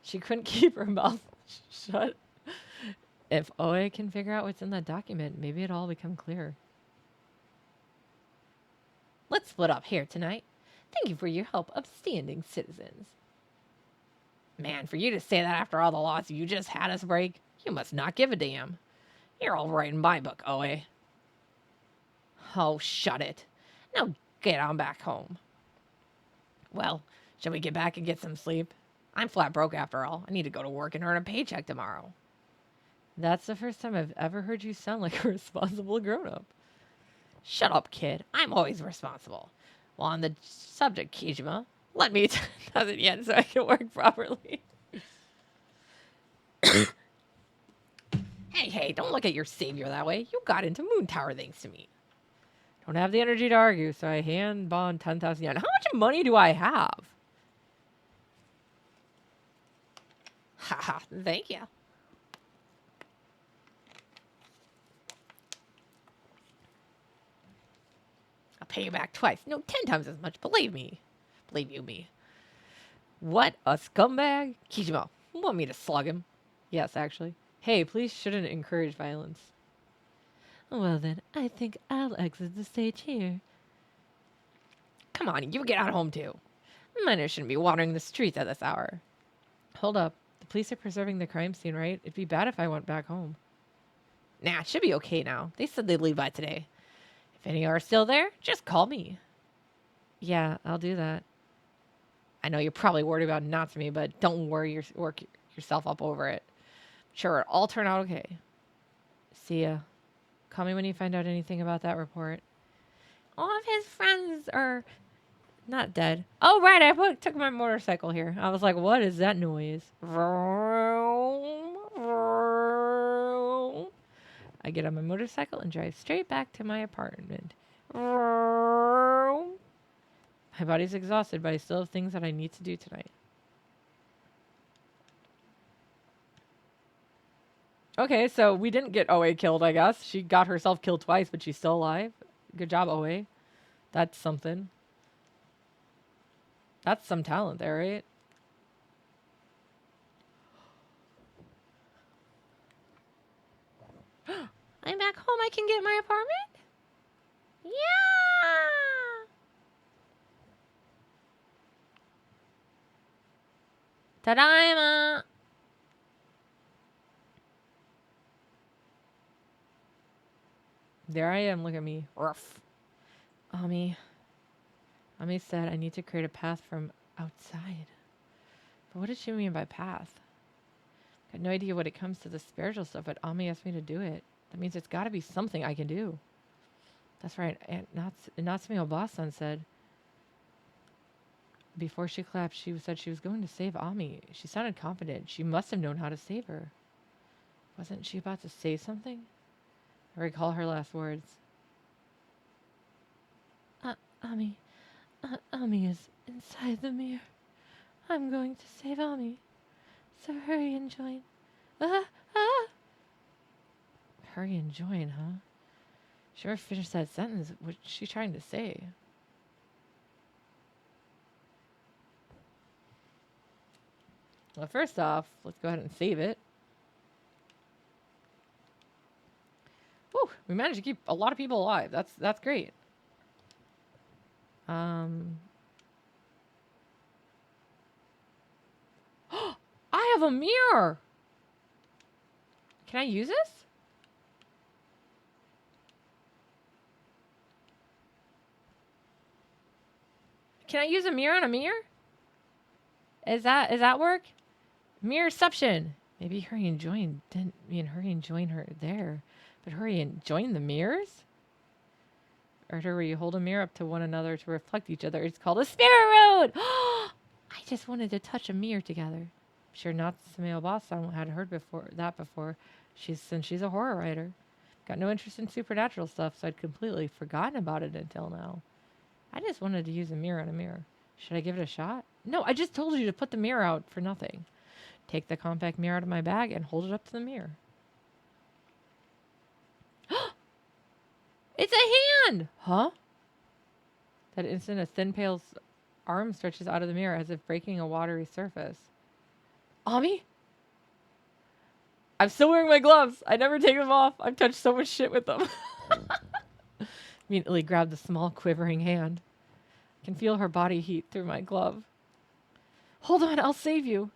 She couldn't keep her mouth shut. If Oe can figure out what's in that document, maybe it'll all become clear. Let's split up here tonight. Thank you for your help, upstanding citizens. Man, for you to say that after all the laws you just had us break, you must not give a damn. You're all right in my book, Oe. Oh, shut it. Now get on back home. Well, shall we get back and get some sleep? I'm flat broke after all. I need to go to work and earn a paycheck tomorrow. That's the first time I've ever heard you sound like a responsible grown-up. Shut up, kid. I'm always responsible. Well, on the subject, Kijima, let me does it yet so I can work properly. Hey, don't look at your savior that way. You got into Moon Tower thanks to me. Don't have the energy to argue, so I hand Bon 10,000 yen. How much money do I have? Haha, thank you. I'll pay you back twice. No, 10 times as much. Believe me. Believe you me. What a scumbag. Kijima, you want me to slug him? Yes, actually. Hey, police shouldn't encourage violence. Well then, I think I'll exit the stage here. Come on, you get out home too. Miners shouldn't be wandering the streets at this hour. Hold up. The police are preserving the crime scene, right? It'd be bad if I went back home. Nah, it should be okay now. They said they'd leave by today. If any are still there, just call me. Yeah, I'll do that. I know you're probably worried about Natsumi, but don't work yourself up over it. Sure, it'll all turn out okay. See ya. Call me when you find out anything about that report. All of his friends are not dead. Oh, right, took my motorcycle here. I was like, what is that noise? I get on my motorcycle and drive straight back to my apartment. My body's exhausted, but I still have things that I need to do tonight. Okay, so we didn't get OA killed, I guess. She got herself killed twice, but she's still alive. Good job, OA. That's something. That's some talent there, right? I'm back home. I can get my apartment? Yeah! Tadaima! There I am. Look at me. Ruff. Ami said I need to create a path from outside. But what does she mean by path? Got no idea when it comes to the spiritual stuff, but Ami asked me to do it. That means it's got to be something I can do. That's right. Aunt Natsume Obasan said. Before she clapped, she said she was going to save Ami. She sounded confident. She must have known how to save her. Wasn't she about to say something? I recall her last words. Ami is inside the mirror. I'm going to save Ami. So hurry and join. Hurry and join, huh? Sure, finish that sentence. What's she trying to say? Well, first off, let's go ahead and save it. Whew, we managed to keep a lot of people alive. That's great. I have a mirror. Can I use this? Can I use a mirror on a mirror? Is that work? Mirrorception. Maybe hurry and join didn't mean hurry and join her there, but hurry and join the mirrors? Or where you hold a mirror up to one another to reflect each other. It's called a spirit road. I just wanted to touch a mirror together. I'm sure Natsume Obasan had heard before. Since she's a horror writer. Got no interest in supernatural stuff, so I'd completely forgotten about it until now. I just wanted to use a mirror on a mirror. Should I give it a shot? No, I just told you to put the mirror out for nothing. Take the compact mirror out of my bag and hold it up to the mirror. It's a hand! Huh? That instant, a thin, pale arm stretches out of the mirror as if breaking a watery surface. Ami? I'm still wearing my gloves. I never take them off. I've touched so much shit with them. Immediately grabbed the small, quivering hand. I can feel her body heat through my glove. Hold on, I'll save you.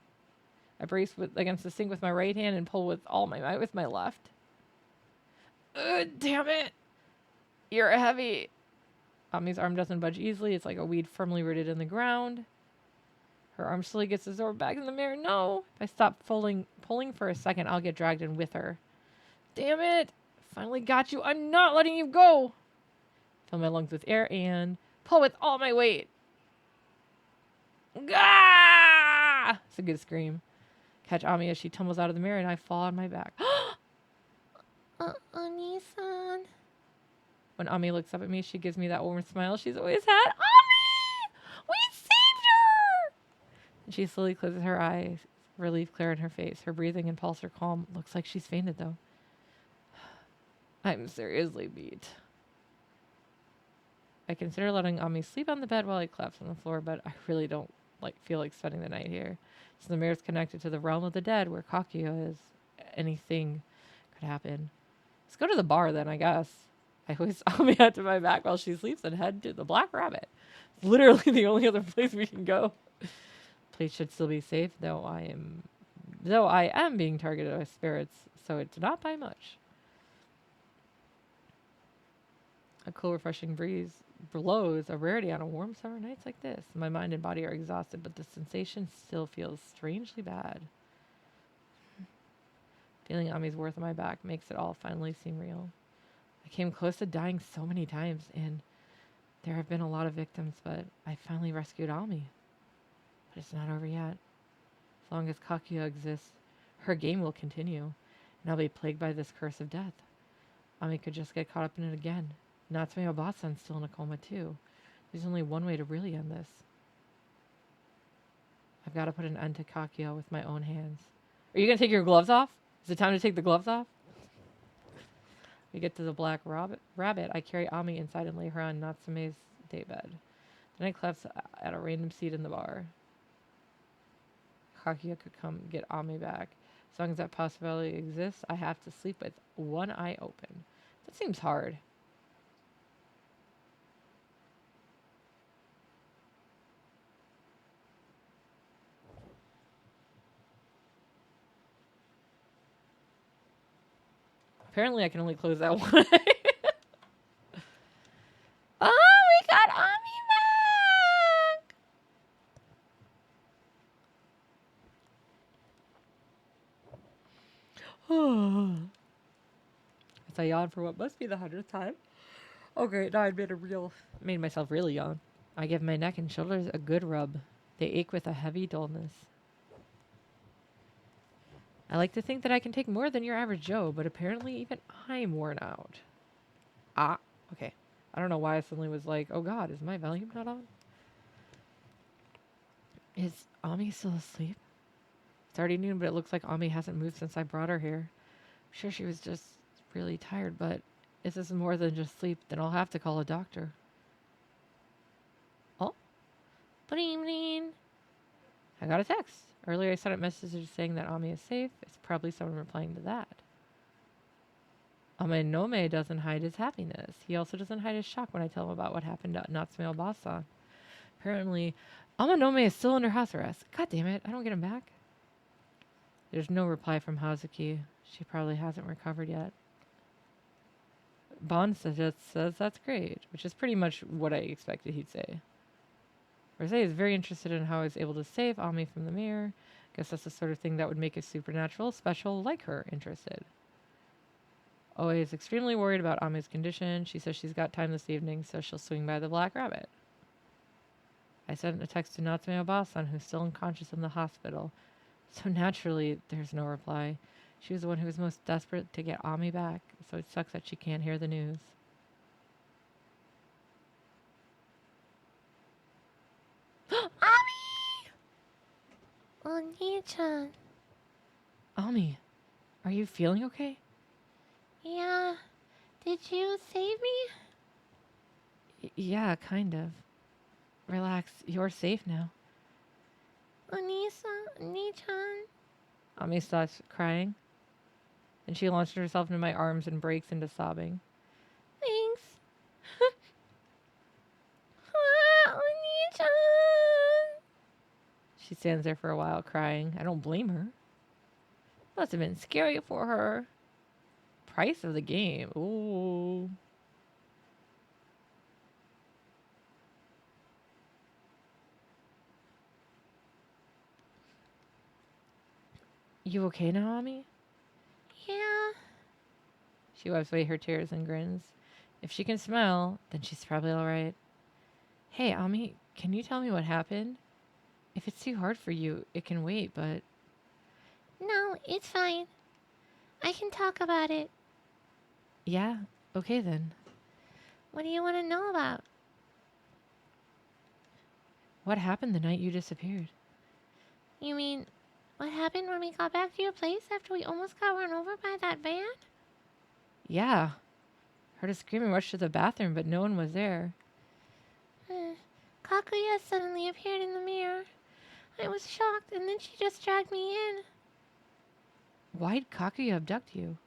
I brace against the sink with my right hand and pull with all my might with my left. Damn it. You're heavy. Ami's arm doesn't budge easily. It's like a weed firmly rooted in the ground. Her arm slowly gets absorbed back in the mirror. No. If I stop pulling for a second, I'll get dragged in with her. Damn it. Finally got you. I'm not letting you go. Fill my lungs with air and pull with all my weight. Gah! It's a good scream. Catch Ami as she tumbles out of the mirror and I fall on my back. Ani-san. When Ami looks up at me, she gives me that warm smile she's always had. Ami! We saved her! And she slowly closes her eyes, relief clear in her face. Her breathing and pulse are calm. Looks like she's fainted, though. I'm seriously beat. I consider letting Ami sleep on the bed while I collapse on the floor, but I really don't feel like spending the night here. So the mirror's connected to the realm of the dead where Kakuya is. Anything could happen. Let's go to the bar then, I guess. I hoist Ami onto my back while she sleeps and head to the Black Rabbit. It's literally the only other place we can go. place should still be safe, though I am being targeted by spirits, so it's not by much. A cool, refreshing breeze blows, a rarity on a warm summer nights like this. My mind and body are exhausted, but the sensation still feels strangely bad. Feeling Ami's worth on my back makes it all finally seem real. I came close to dying so many times, and there have been a lot of victims, but I finally rescued Ami. But it's not over yet. As long as Kakuya exists, her game will continue, and I'll be plagued by this curse of death. Ami could just get caught up in it again. Natsume Obasan's still in a coma too. There's only one way to really end this. I've got to put an end to Kakuya with my own hands. Are you going to take your gloves off? Is it time to take the gloves off? We get to the black rabbit. I carry Ami inside and lay her on Natsume's daybed. Then I collapse at a random seat in the bar. Kakuya could come get Ami back. As long as that possibility exists, I have to sleep with one eye open. That seems hard. Apparently I can only close that one eye. Oh, we got Ami back! As I yawn for what must be the 100th time. Okay, now I made myself really yawn. I give my neck and shoulders a good rub. They ache with a heavy dullness. I like to think that I can take more than your average Joe, but apparently even I'm worn out. Okay. I don't know why I suddenly was like, oh god, is my volume not on? Is Ami still asleep? It's already noon, but it looks like Ami hasn't moved since I brought her here. I'm sure she was just really tired, but if this is more than just sleep, then I'll have to call a doctor. Oh? Good evening. I got a text. Earlier I sent a message saying that Ami is safe. It's probably someone replying to that. Amanome doesn't hide his happiness. He also doesn't hide his shock when I tell him about what happened to Natsume Obasa. Apparently, Amanome is still under house arrest. God damn it, I don't get him back. There's no reply from Hazuki. She probably hasn't recovered yet. Bond says that's great, which is pretty much what I expected he'd say. Rose is very interested in how I was able to save Ami from the mirror. Guess that's the sort of thing that would make a supernatural special like her interested. Oe is extremely worried about Ami's condition. She says she's got time this evening, so she'll swing by the Black Rabbit. I sent a text to Natsume Obasan, who's still unconscious in the hospital. So naturally, there's no reply. She was the one who was most desperate to get Ami back, so it sucks that she can't hear the news. Ami! Oni-chan. Ami, are you feeling okay? Yeah. Did you save me? Yeah, kind of. Relax, you're safe now. Oni-chan. Ami starts crying. Then she launches herself into my arms and breaks into sobbing. Thanks. Oni-chan. She stands there for a while crying. I don't blame her. Must have been scary for her. Price of the game. Ooh. You okay now, Ami? Yeah. She wipes away her tears and grins. If she can smile, then she's probably all right. Hey, Ami, can you tell me what happened? If it's too hard for you, it can wait, but... No, it's fine. I can talk about it. Yeah, okay then. What do you want to know about? What happened the night you disappeared? You mean, what happened when we got back to your place after we almost got run over by that van? Yeah. Heard a scream and rushed to the bathroom, but no one was there. Kakuya suddenly appeared in the mirror. I was shocked, and then she just dragged me in. Why'd Kakuya abduct you?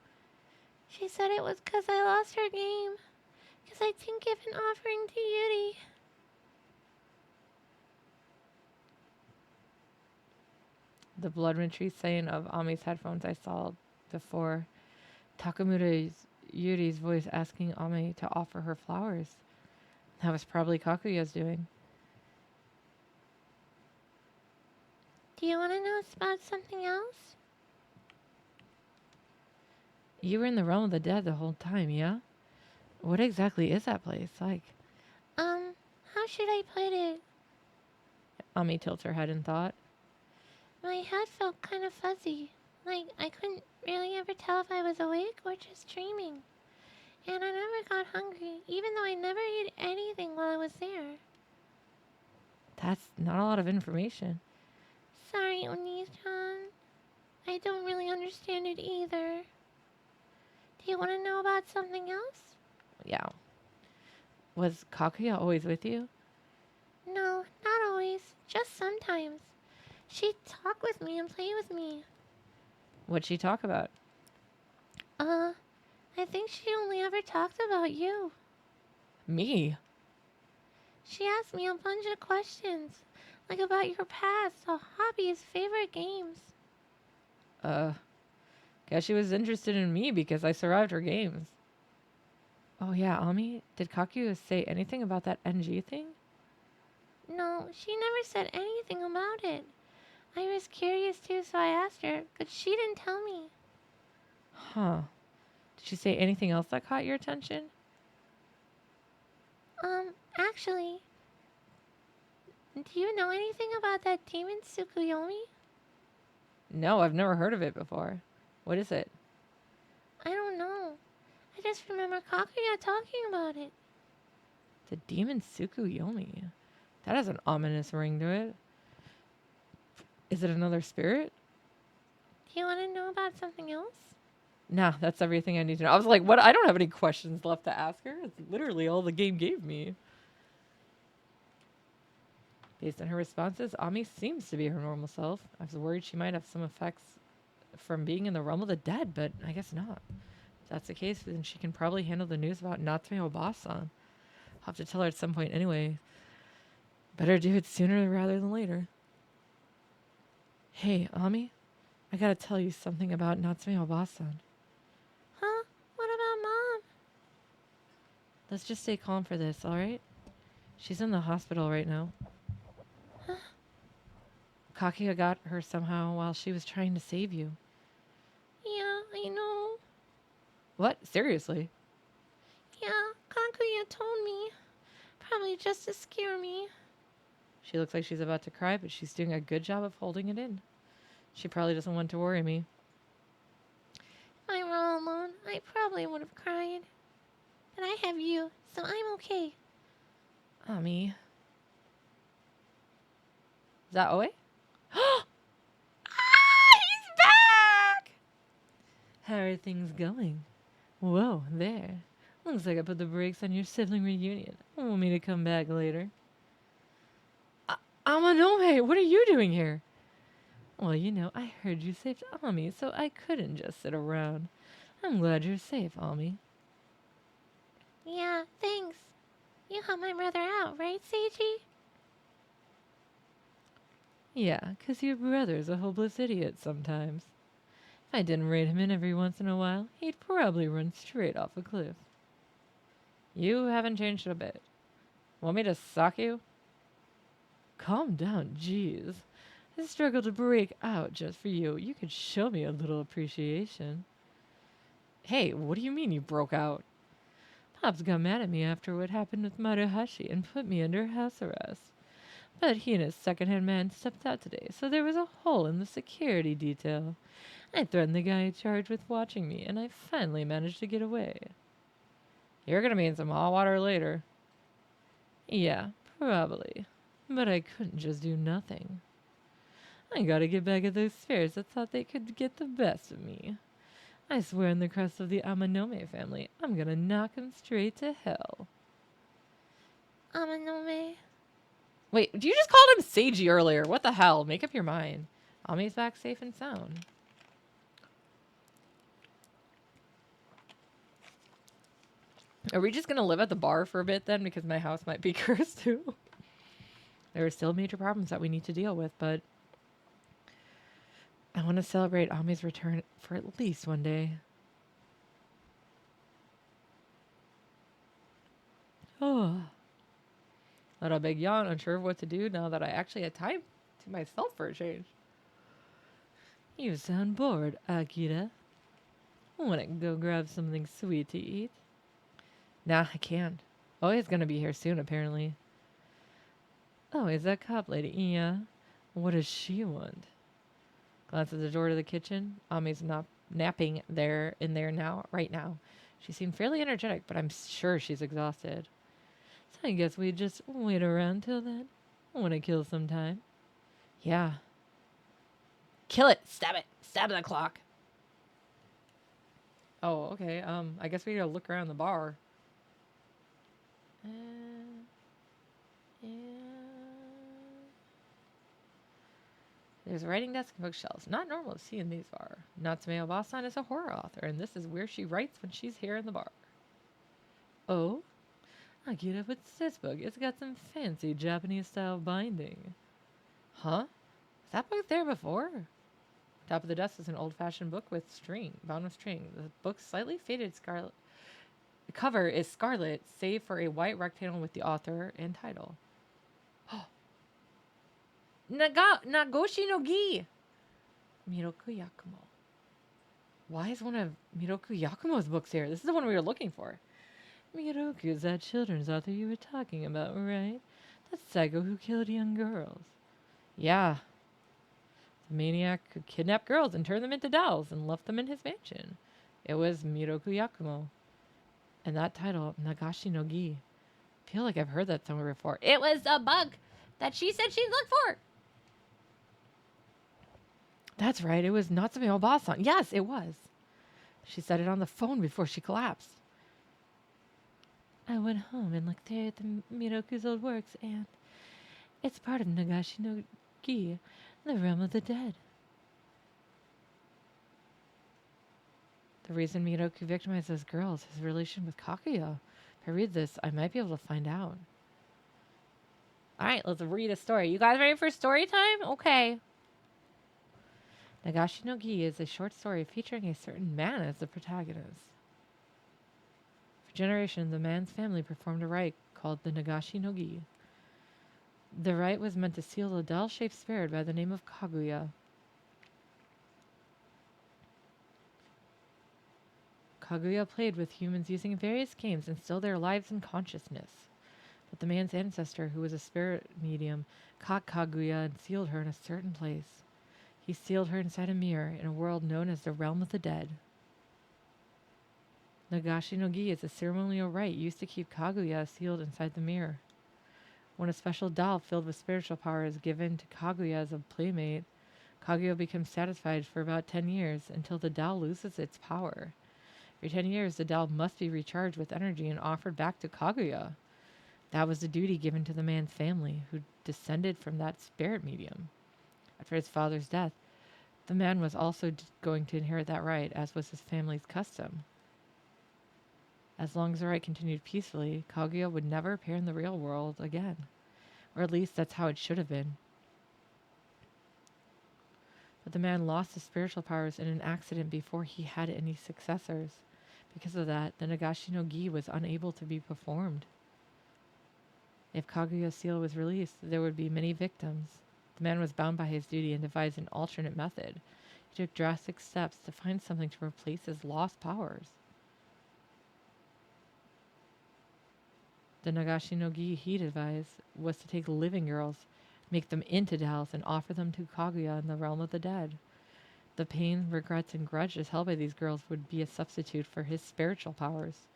She said it was 'cause I lost her game. 'Cause I didn't give an offering to Yuri. The blood entry saying of Ami's headphones I saw before. Takamura's Yuri's voice asking Ami to offer her flowers. That was probably Kakuya's doing. Do you want to know about something else? You were in the realm of the dead the whole time, yeah? What exactly is that place like? How should I put it? Ami tilts her head in thought. My head felt kind of fuzzy. Like I couldn't really ever tell if I was awake or just dreaming. And I never got hungry, even though I never ate anything while I was there. That's not a lot of information. Sorry, Oni-chan. I don't really understand it either. Do you want to know about something else? Yeah. Was Kakuya always with you? No, not always. Just sometimes. She'd talk with me and play with me. What'd she talk about? I think she only ever talked about you. Me? She asked me a bunch of questions, like about your past, hobbies, favorite games. Guess she was interested in me because I survived her games. Oh yeah, Ami, did Kakuya say anything about that NG thing? No, she never said anything about it. I was curious too, so I asked her, but she didn't tell me. Huh. Did she say anything else that caught your attention? Actually, do you know anything about that demon Tsukuyomi? No, I've never heard of it before. What is it? I don't know. I just remember Kakuya talking about it. The demon Tsukuyomi. That has an ominous ring to it. Is it another spirit? Do you want to know about something else? Nah, that's everything I need to know. I was like, what? I don't have any questions left to ask her. It's literally all the game gave me. Based on her responses, Ami seems to be her normal self. I was worried she might have some effects from being in the realm of the dead, but I guess not. If that's the case, then she can probably handle the news about Natsume Obasa. I'll have to tell her at some point anyway. Better do it sooner rather than later. Hey, Ami, I gotta tell you something about Natsume Obasa. Huh? What about Mom? Let's just stay calm for this, alright? She's in the hospital right now. Kakuya got her somehow while she was trying to save you. Yeah, I know. What? Seriously? Yeah, Kakuya told me. Probably just to scare me. She looks like she's about to cry, but she's doing a good job of holding it in. She probably doesn't want to worry me. If I were all alone, I probably would have cried. But I have you, so I'm okay. Ami. Is that Oe? Ah, he's back! How are things going? Whoa, there. Looks like I put the brakes on your sibling reunion. Want me to come back later? Amanome, what are you doing here? Well, you know, I heard you saved Ami, so I couldn't just sit around. I'm glad you're safe, Ami. Yeah, thanks. You helped my brother out, right, Seiji? Yeah, 'cause your brother's a hopeless idiot sometimes. If I didn't rein him in every once in a while, he'd probably run straight off a cliff. You haven't changed a bit. Want me to sock you? Calm down, jeez. I struggled to break out just for you. You could show me a little appreciation. Hey, what do you mean you broke out? Pops got mad at me after what happened with Maruhashi and put me under house arrest. But he and his second-hand man stepped out today, so there was a hole in the security detail. I threatened the guy in charge with watching me, and I finally managed to get away. You're gonna be in some hot water later. Yeah, probably. But I couldn't just do nothing. I gotta get back at those spirits that thought they could get the best of me. I swear on the crest of the Amanome family, I'm gonna knock 'em straight to hell. Amanome. Wait, you just called him Seiji earlier. What the hell? Make up your mind. Ami's back safe and sound. Are we just gonna live at the bar for a bit then? Because my house might be cursed too. There are still major problems that we need to deal with, but I want to celebrate Ami's return for at least one day. Oh. Let a big yawn, unsure of what to do now that I actually had time to myself for a change. You sound bored, Akira. Wanna go grab something sweet to eat? Nah, I can't. Oh, he's gonna be here soon, apparently. Oh, is that cop lady? Yeah. What does she want? Glance at the door to the kitchen. Ami's not napping in there now, right now. She seemed fairly energetic, but I'm sure she's exhausted. So I guess we just wait around till then. Wanna kill some time? Yeah. Kill it! Stab it! Stab the clock! Oh, okay. I guess we gotta look around the bar. Uh, yeah. There's a writing desk and bookshelves. Not normal to see in these bar. Natsume Obasan is a horror author, and this is where she writes when she's here in the bar. Oh? I get up with this book. It's got some fancy Japanese-style binding. Huh? Was that book there before? Top of the desk is an old-fashioned book with string, bound with string. The book's slightly faded scarlet. The cover is scarlet, save for a white rectangle with the author and title. Nagoshi no Gi! Miroku Yakumo. Why is one of Miroku Yakumo's books here? This is the one we were looking for. Miroku is that children's author you were talking about, right? That psycho who killed young girls. Yeah. The maniac who kidnapped girls and turned them into dolls and left them in his mansion. It was Miroku Yakumo. And that title, Nagashi no Gi. I feel like I've heard that somewhere before. It was a bug that she said she'd look for. That's right. It was Natsume Obasan. Yes, it was. She said it on the phone before she collapsed. I went home and looked there at the Miroku's old works, and it's part of Nagashi no Gi, the realm of the dead. The reason Miroku victimized those girls, his relation with Kaguya. If I read this, I might be able to find out. Alright, let's read a story. You guys ready for story time? Okay. Nagashi no Gi is a short story featuring a certain man as the protagonist. For generations, the man's family performed a rite called the Nagashi no Gi. The rite was meant to seal a doll-shaped spirit by the name of Kaguya. Kaguya played with humans using various games and stilled their lives and consciousness. But the man's ancestor, who was a spirit medium, caught Kaguya and sealed her in a certain place. He sealed her inside a mirror in a world known as the realm of the dead. Nagashi no Gi is a ceremonial rite used to keep Kaguya sealed inside the mirror. When a special doll filled with spiritual power is given to Kaguya as a playmate, Kaguya becomes satisfied for about 10 years until the doll loses its power. Every 10 years, the doll must be recharged with energy and offered back to Kaguya. That was the duty given to the man's family, who descended from that spirit medium. After his father's death, the man was also going to inherit that right, as was his family's custom. As long as the rite continued peacefully, Kaguya would never appear in the real world again. Or at least that's how it should have been. But the man lost his spiritual powers in an accident before he had any successors. Because of that, the Nagashi no Gi was unable to be performed. If Kaguya's seal was released, there would be many victims. The man was bound by his duty and devised an alternate method. He took drastic steps to find something to replace his lost powers. The Nagashi no Gi he devised was to take living girls, make them into dolls, and offer them to Kaguya in the realm of the dead. The pain, regrets, and grudges held by these girls would be a substitute for his spiritual powers.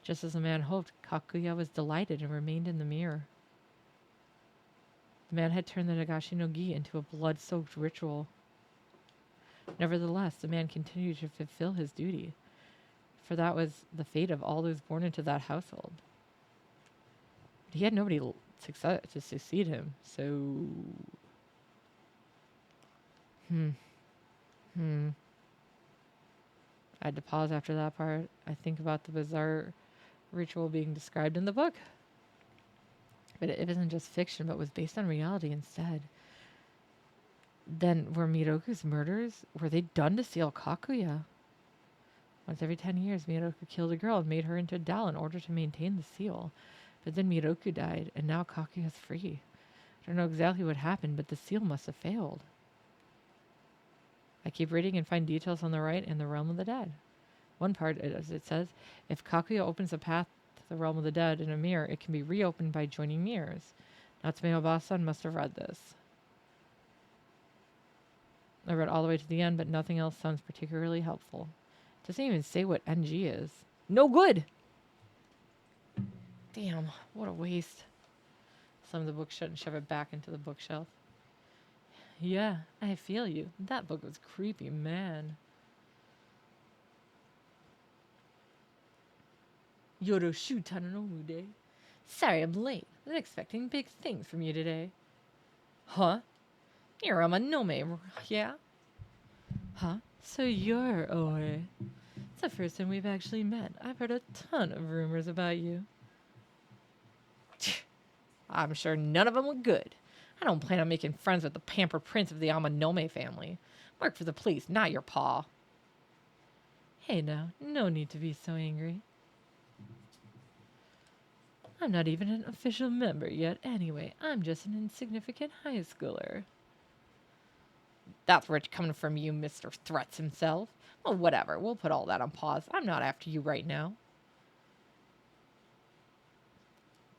Just as the man hoped, Kaguya was delighted and remained in the mirror. The man had turned the Nagashi no Gi into a blood-soaked ritual. Nevertheless, the man continued to fulfill his duty, for that was the fate of all those born into that household. But he had nobody to succeed him, so... I had to pause after that part. I think about the bizarre ritual being described in the book. But it isn't just fiction, but was based on reality instead. Then were Miroku's murders, were they done to seal Kakuya? Once every 10 years, Miroku killed a girl and made her into a doll in order to maintain the seal. But then Miroku died, and now Kakuya's free. I don't know exactly what happened, but the seal must have failed. I keep reading and find details on the right in the realm of the dead. One part, as it says, if Kakuya opens a path to the realm of the dead in a mirror, it can be reopened by joining mirrors. Natsume Obasan must have read this. I read all the way to the end, but nothing else sounds particularly helpful. It doesn't even say what NG is. No good! Damn, what a waste. Some of the books shouldn't shove it back into the bookshelf. Yeah, I feel you. That book was creepy, man. Yoroshu Tananomude. Sorry I'm late. I was expecting big things from you today. Huh? You're Amanome, yeah? Huh? So you're Ore. It's the first time we've actually met. I've heard a ton of rumors about you. I'm sure none of them were good. I don't plan on making friends with the pampered prince of the Amanome family. Work for the police, not your paw. Hey now, no need to be so angry. I'm not even an official member yet anyway. I'm just an insignificant high schooler. That's rich coming from you, Mr. Threats himself. Well, whatever. We'll put all that on pause. I'm not after you right now.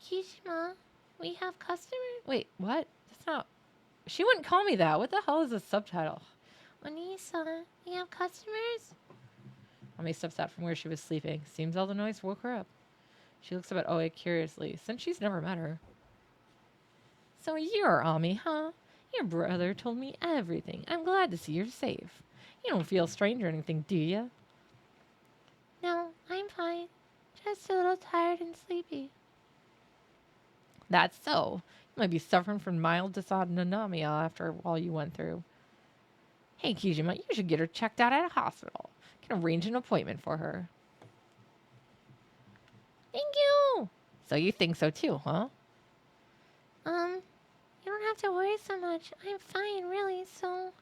Kijima, we have customers? Wait, what? That's not... She wouldn't call me that. What the hell is a subtitle? Onisa, we have customers? Ami steps out from where she was sleeping. Seems all the noise woke her up. She looks up at Oe curiously, since she's never met her. So you're Ami, huh? Your brother told me everything. I'm glad to see you're safe. You don't feel strange or anything, do you? No, I'm fine. Just a little tired and sleepy. That's so. You might be suffering from mild dysautonomia after all you went through. Hey, Kijima, you should get her checked out at a hospital. Can arrange an appointment for her. Thank you! So you think so too, huh? You don't have to worry so much. I'm fine, really, so...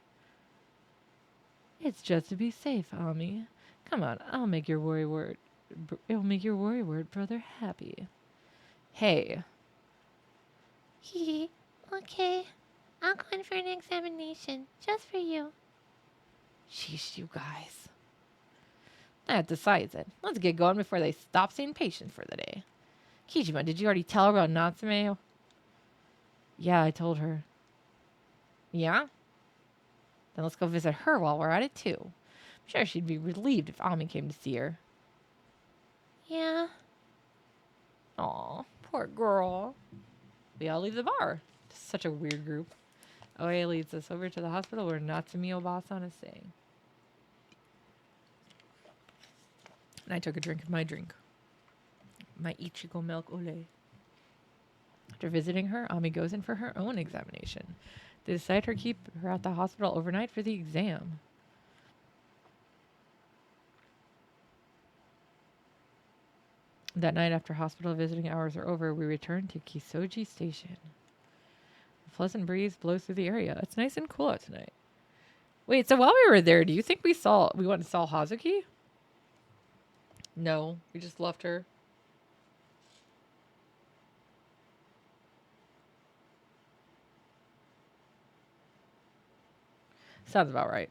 It's just to be safe, Ami. Come on, it'll make your worry word brother happy. Hey. Hee. Okay. I'll go in for an examination. Just for you. Sheesh, you guys. That decides it. Let's get going before they stop seeing patients for the day. Kijima, did you already tell her about Natsume? Yeah, I told her. Yeah? Then let's go visit her while we're at it, too. I'm sure she'd be relieved if Ami came to see her. Yeah. Aw, poor girl. We all leave the bar. Just such a weird group. Oe leads us over to the hospital where Natsume Obasan is staying. And I took a drink of my drink. My Ichigo milk ole. After visiting her, Ami goes in for her own examination. They decide to keep her at the hospital overnight for the exam. That night, after hospital visiting hours are over, we return to Kisoji Station. A pleasant breeze blows through the area. It's nice and cool out tonight. Wait, so while we were there, do you think we went and saw Hazuki? No, we just left her. Sounds about right.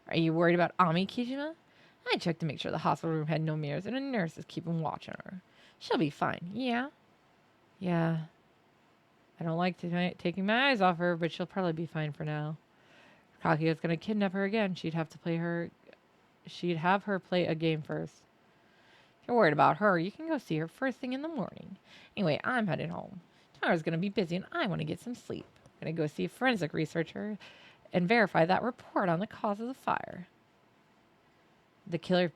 Are you worried about Ami, Kijima? I checked to make sure the hospital room had no mirrors and a nurse is keeping watch on her. She'll be fine, yeah? Yeah. I don't like taking my eyes off her, but she'll probably be fine for now. If Kaguya's gonna kidnap her again, she'd have her play a game first. If you're worried about her, you can go see her first thing in the morning. Anyway, I'm headed home. Tomorrow's gonna be busy and I want to get some sleep. I'm gonna go see a forensic researcher and verify that report on the cause of the fire. That killer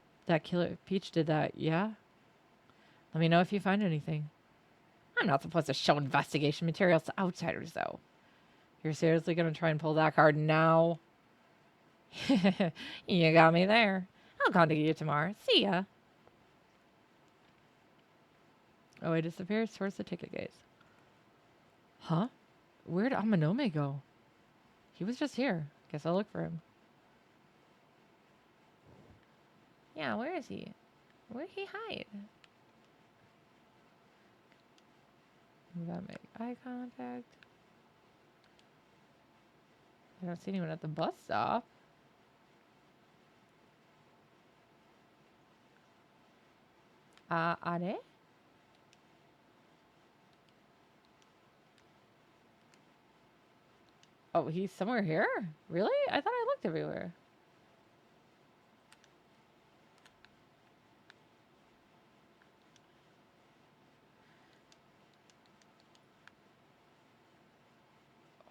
Peach did that, yeah? Let me know if you find anything. I'm not supposed to show investigation materials to outsiders, though. You're seriously going to try and pull that card now? You got me there. I'll contact you tomorrow. See ya. Oh, it disappears towards the ticket gates. Huh? Where'd Amanome go? He was just here. Guess I'll look for him. Yeah, where is he? Where'd he hide? We gotta make eye contact. I don't see anyone at the bus stop. Are? Oh, he's somewhere here? Really? I thought I looked everywhere.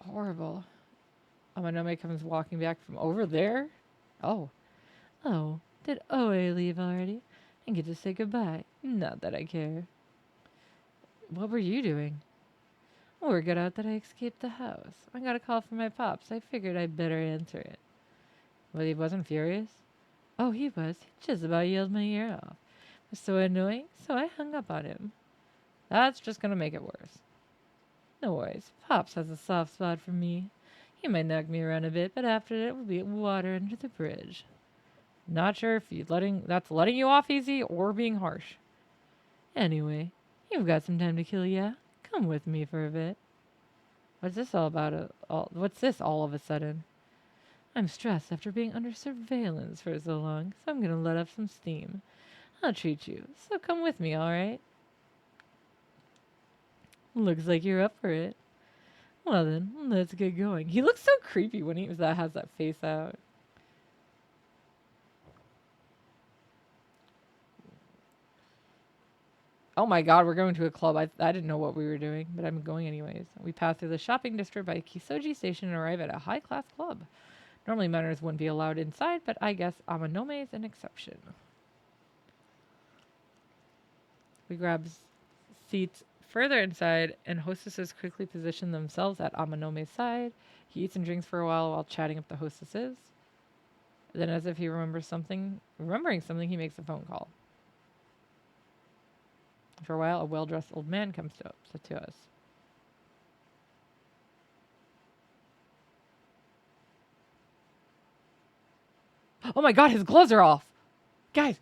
Horrible. Amanome comes walking back from over there. Oh. Oh, did Oe leave already? And get to say goodbye. Not that I care. What were you doing? Word got out that I escaped the house. I got a call from my pops. I figured I'd better answer it. Well, he wasn't furious? Oh, he was. He just about yelled my ear off. It was so annoying, so I hung up on him. That's just gonna make it worse. No worries. Pops has a soft spot for me. He might knock me around a bit, but after that, we'll be water under the bridge. Not sure if that's letting you off easy or being harsh. Anyway, you've got some time to kill, yeah? Come with me for a bit. What's this all about? What's this all of a sudden? I'm stressed after being under surveillance for so long, so I'm gonna let off some steam. I'll treat you, so come with me, alright? Looks like you're up for it. Well then, let's get going. He looks so creepy when he has that face out. Oh my god, we're going to a club. I didn't know what we were doing, but I'm going anyways. We pass through the shopping district by Kisoji Station and arrive at a high-class club. Normally minors wouldn't be allowed inside, but I guess Amanome is an exception. We grab seats further inside, and hostesses quickly position themselves at Amanome's side. He eats and drinks for a while chatting up the hostesses. Then, as if he remembering something, he makes a phone call. For a while, a well-dressed old man comes to us. Oh my god, his gloves are off! Guys,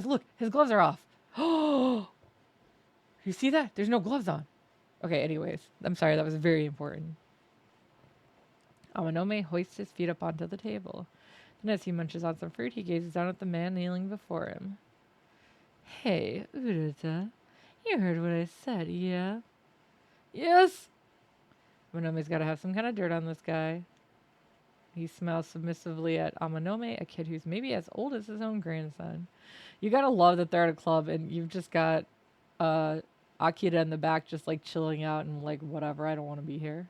look, his gloves are off. Oh, you see that? There's no gloves on. Okay, anyways, I'm sorry, that was very important. Amanome hoists his feet up onto the table. Then as he munches on some fruit, he gazes down at the man kneeling before him. Hey, Urata, you heard what I said, yeah? Yes! Amanome's gotta have some kind of dirt on this guy. He smiles submissively at Amanome, a kid who's maybe as old as his own grandson. You gotta love that they're at a club and you've just got Akira in the back just like chilling out and like, whatever, I don't want to be here.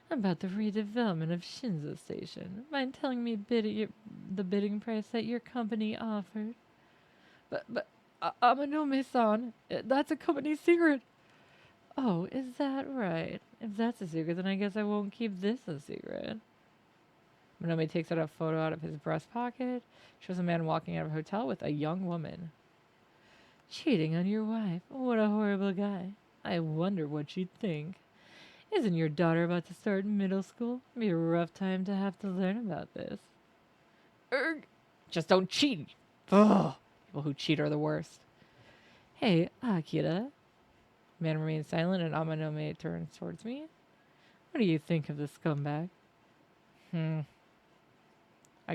About the redevelopment of Shinzo Station. Mind telling me the bidding price that your company offered? But Amanome-san, that's a company secret. Oh, is that right? If that's a secret, then I guess I won't keep this a secret. Amanome takes out a photo out of his breast pocket, shows a man walking out of a hotel with a young woman. Cheating on your wife? What a horrible guy. I wonder what she'd think. Isn't your daughter about to start middle school? Be a rough time to have to learn about this. Erg! Just don't cheat! Ugh! People who cheat are the worst. Hey, Akira. Man remains silent and Amanome turns towards me. What do you think of this scumbag? I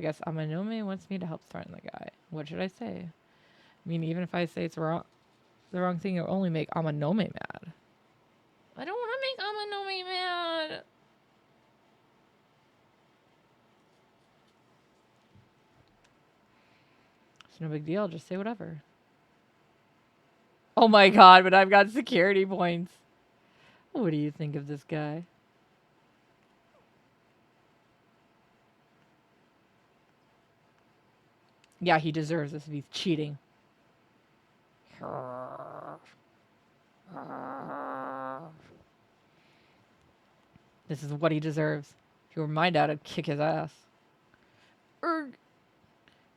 guess Amanome wants me to help threaten the guy. What should I say? I mean, even if I say it's wrong, the wrong thing, it'll only make Amanome mad. I don't want to make Amanome mad. It's no big deal. Just say whatever. Oh my god, but I've got security points. What do you think of this guy? Yeah, he deserves this if he's cheating. This is what he deserves. If you were my dad, I'd kick his ass. Erg.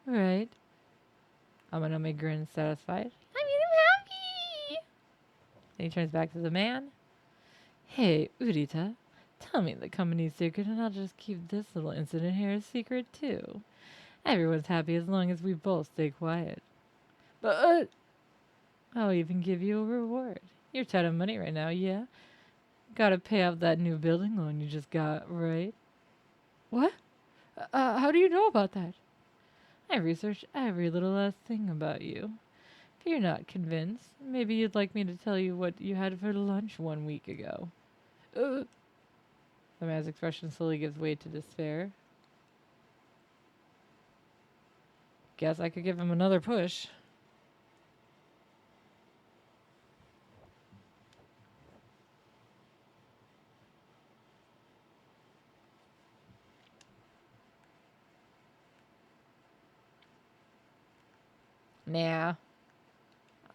Right. Amanome grins satisfied. I made him happy! Then he turns back to the man. Hey, Urita, tell me the company's secret and I'll just keep this little incident here a secret too. Everyone's happy as long as we both stay quiet. But I'll even give you a reward. You're tight of money right now, yeah? Gotta pay off that new building loan you just got, right? What? How do you know about that? I researched every little last thing about you. If you're not convinced, maybe you'd like me to tell you what you had for lunch 1 week ago. The man's expression slowly gives way to despair. Guess I could give him another push. Nah.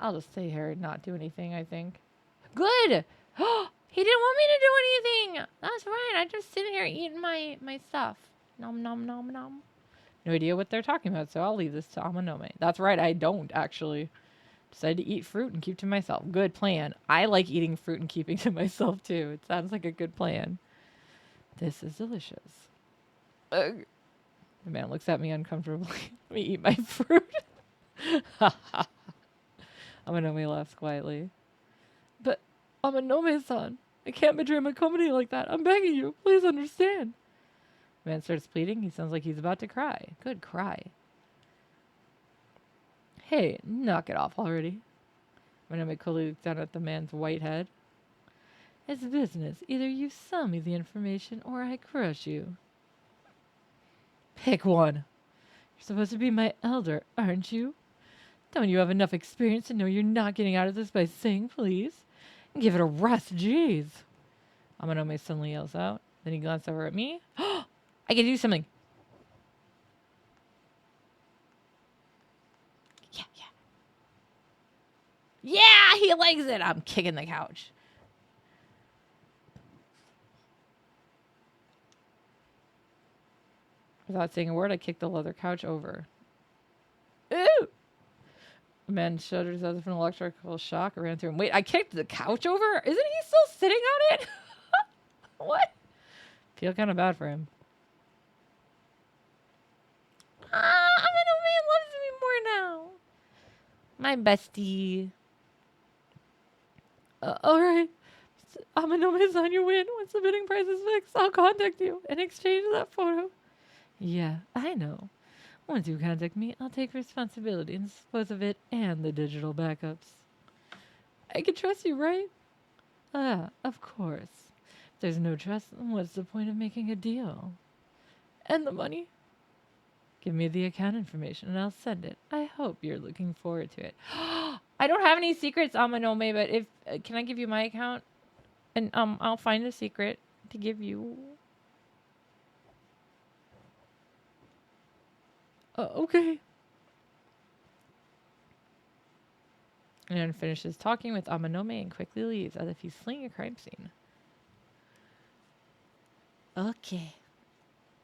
I'll just stay here and not do anything, I think. Good! He didn't want me to do anything! That's right, I'm just sitting here eating my stuff. Nom nom nom nom. No idea what they're talking about, so I'll leave this to Amanome. That's right, I don't, actually. Decided to eat fruit and keep to myself. Good plan. I like eating fruit and keeping to myself, too. It sounds like a good plan. This is delicious. Ugh. The man looks at me uncomfortably. Let me eat my fruit. Amanome laughs quietly. But, Amanome-san, I can't betray my company like that. I'm begging you. Please understand. The man starts pleading. He sounds like he's about to cry. Good cry. Hey, knock it off already. Amanome coolly looks down at the man's white head. It's business. Either you sell me the information or I crush you. Pick one. You're supposed to be my elder, aren't you? Don't you have enough experience to know you're not getting out of this by saying please? Give it a rest, jeez. Amanome suddenly yells out. Then he glances over at me. I can do something. Yeah. Yeah, he likes it. I'm kicking the couch. Without saying a word, I kicked the leather couch over. Ooh! The man shudders as if an electrical shock ran through him. Wait, I kicked the couch over? Isn't he still sitting on it? What? Feel kind of bad for him. Amanome loves me more now. My bestie. Alright. Amanome-san, you win. Once the bidding price is fixed, I'll contact you in exchange for that photo. Yeah, I know. Once you contact me, I'll take responsibility and dispose of it and the digital backups. I can trust you, right? Ah, of course. If there's no trust, then what's the point of making a deal? And the money? Give me the account information and I'll send it. I hope you're looking forward to it. I don't have any secrets, Amanome, but if can I give you my account? And I'll find a secret to give you. Okay. And finishes talking with Amanome and quickly leaves as if he's fleeing a crime scene. Okay.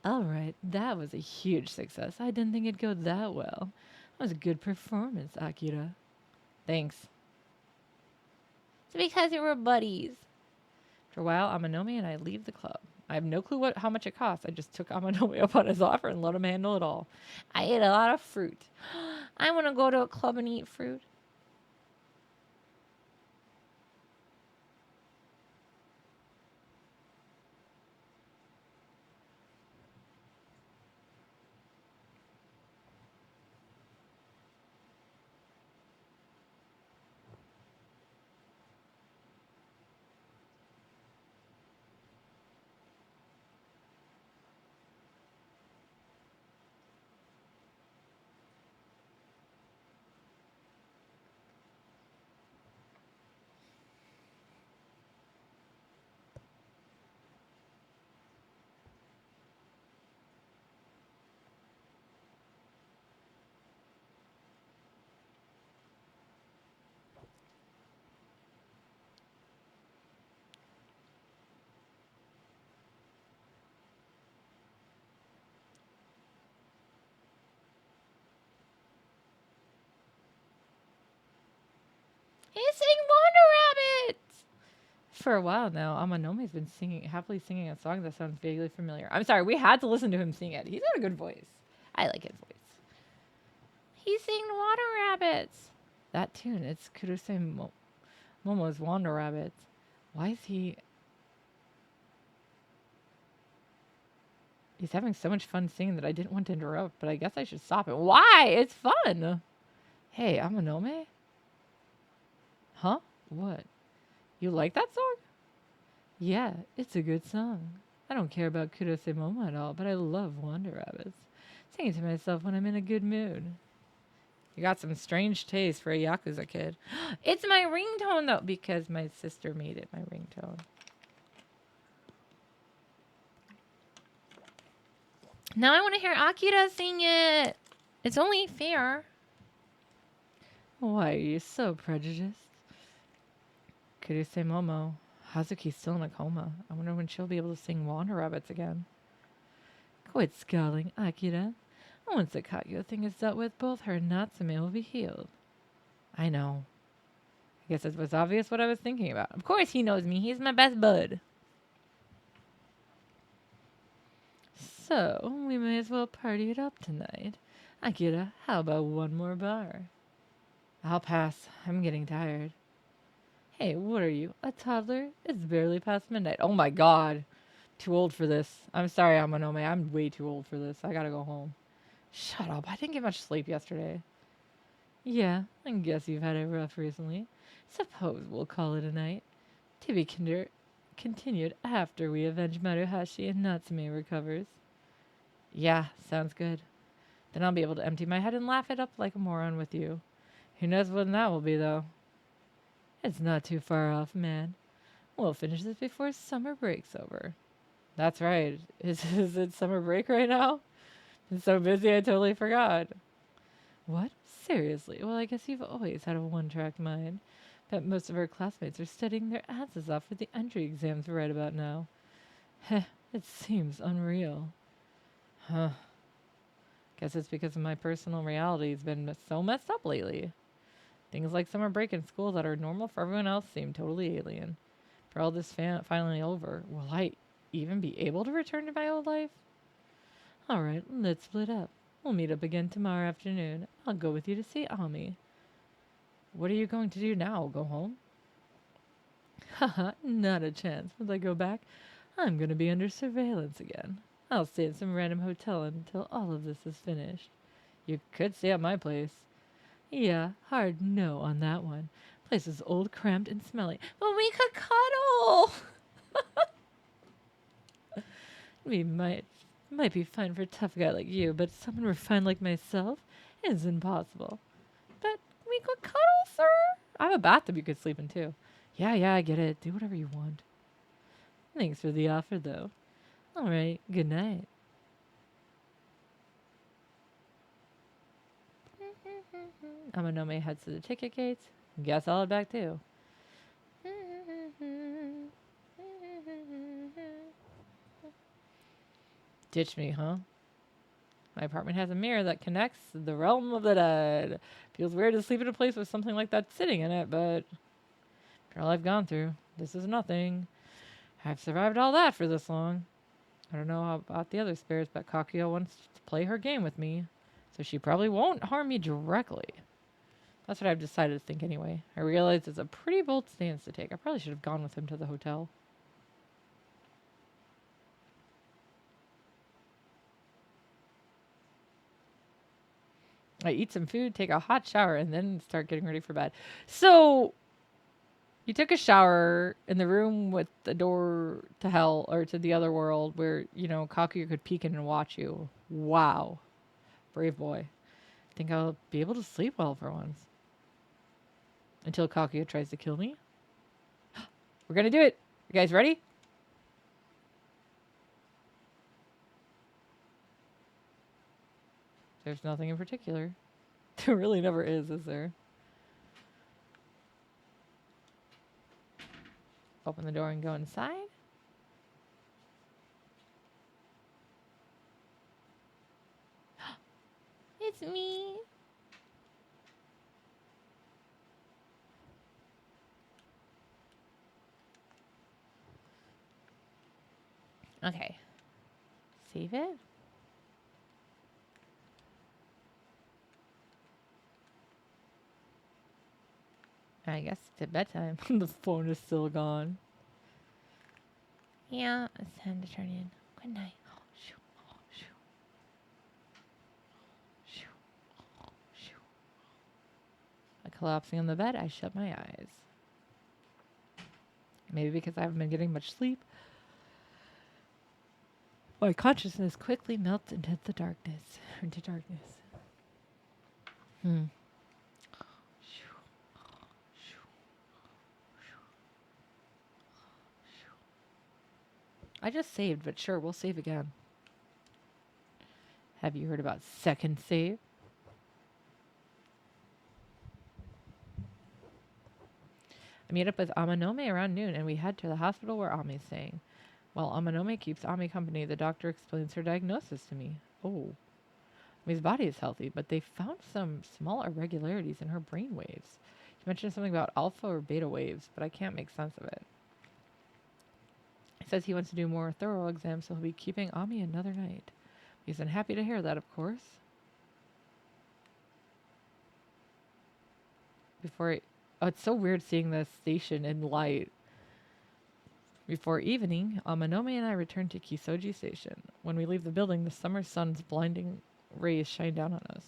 Alright, that was a huge success. I didn't think it'd go that well. That was a good performance, Akira. Thanks. It's because you were buddies. After a while, Amanome and I leave the club. I have no clue how much it costs. I just took Amanome up on his offer and let him handle it all. I ate a lot of fruit. I want to go to a club and eat fruit. He's saying Wonder Rabbit! For a while now, Amanome's been happily singing a song that sounds vaguely familiar. I'm sorry, we had to listen to him sing it. He's got a good voice. I like his voice. He sang Water Rabbits. That tune, it's Kurose Momo's Wander Rabbits. Why is he... He's having so much fun singing that I didn't want to interrupt, but I guess I should stop it. Why? It's fun! Hey, Amanome? Huh? What? You like that song? Yeah, it's a good song. I don't care about Kurose Momo at all, but I love Wander Rabbits. Singing to myself when I'm in a good mood. You got some strange taste for a Yakuza kid. It's my ringtone, though, because my sister made it my ringtone. Now I want to hear Akira sing it. It's only fair. Why are you so prejudiced? Kurose Momo. Hazuki's still in a coma. I wonder when she'll be able to sing Wander Rabbits again. Quit scowling, Akira. Once the Kaguya thing is dealt with, both her and Natsume will be healed. I know. I guess it was obvious what I was thinking about. Of course he knows me. He's my best bud. So, we may as well party it up tonight. Akira, how about one more bar? I'll pass. I'm getting tired. Hey, what are you, a toddler? It's barely past midnight. Oh my god. Too old for this. I'm sorry, Amanome. I'm way too old for this. I gotta go home. Shut up. I didn't get much sleep yesterday. Yeah, I guess you've had it rough recently. Suppose we'll call it a night. To be continued after we avenge Maruhashi and Natsume recovers. Yeah, sounds good. Then I'll be able to empty my head and laugh it up like a moron with you. Who knows when that will be, though? It's not too far off, man. We'll finish this before summer break's over. That's right. Is it summer break right now? I'm so busy I totally forgot. What? Seriously? Well, I guess you've always had a one-track mind. Bet most of our classmates are studying their asses off for the entry exams right about now. Heh, it seems unreal. Huh. Guess it's because my personal reality's been so messed up lately. Things like summer break and school that are normal for everyone else seem totally alien. For all this finally over, will I even be able to return to my old life? All right, let's split up. We'll meet up again tomorrow afternoon. I'll go with you to see Ami. What are you going to do now? Go home? Haha, not a chance. Once I go back, I'm going to be under surveillance again. I'll stay in some random hotel until all of this is finished. You could stay at my place. Yeah, hard no on that one. Place is old, cramped, and smelly. But we could cuddle! We might be fine for a tough guy like you, but someone refined like myself is impossible. But we could cuddle, sir. I have a bathtub you could sleep in, too. Yeah, I get it. Do whatever you want. Thanks for the offer, though. All right, good night. Amanome heads to the ticket gates. Guess I'll head back, too. Ditch me, huh? My apartment has a mirror that connects the realm of the dead. Feels weird to sleep in a place with something like that sitting in it, but for all I've gone through, this is nothing. I've survived all that for this long. I don't know about the other spirits, but Kakuya wants to play her game with me, so she probably won't harm me directly. That's what I've decided to think anyway. I realize it's a pretty bold stance to take. I probably should have gone with him to the hotel. I eat some food, take a hot shower, and then start getting ready for bed. So, you took a shower in the room with the door to hell or to the other world where, Kakuya could peek in and watch you. Wow. Brave boy. Think I'll be able to sleep well for once. Until Kakuya tries to kill me. We're going to do it. You guys ready? There's nothing in particular. There really never is there? Open the door and go inside. It's me. Okay. Save it. I guess it's at bedtime. The phone is still gone. Yeah, it's time to turn in. Good night. Collapsing on the bed, I shut my eyes. Maybe because I haven't been getting much sleep. My consciousness quickly melts into the darkness. Hmm. I just saved, but sure, we'll save again. Have you heard about second save? I meet up with Amanome around noon, and we head to the hospital where Ami's staying. While Amanome keeps Ami company, the doctor explains her diagnosis to me. Oh. Ami's body is healthy, but they found some small irregularities in her brain waves. He mentioned something about alpha or beta waves, but I can't make sense of it. He says he wants to do more thorough exams, so he'll be keeping Ami another night. He's unhappy to hear that, of course. Oh, it's so weird seeing the station in light. Before evening, Amanome and I return to Kisoji Station. When we leave the building, the summer sun's blinding rays shine down on us.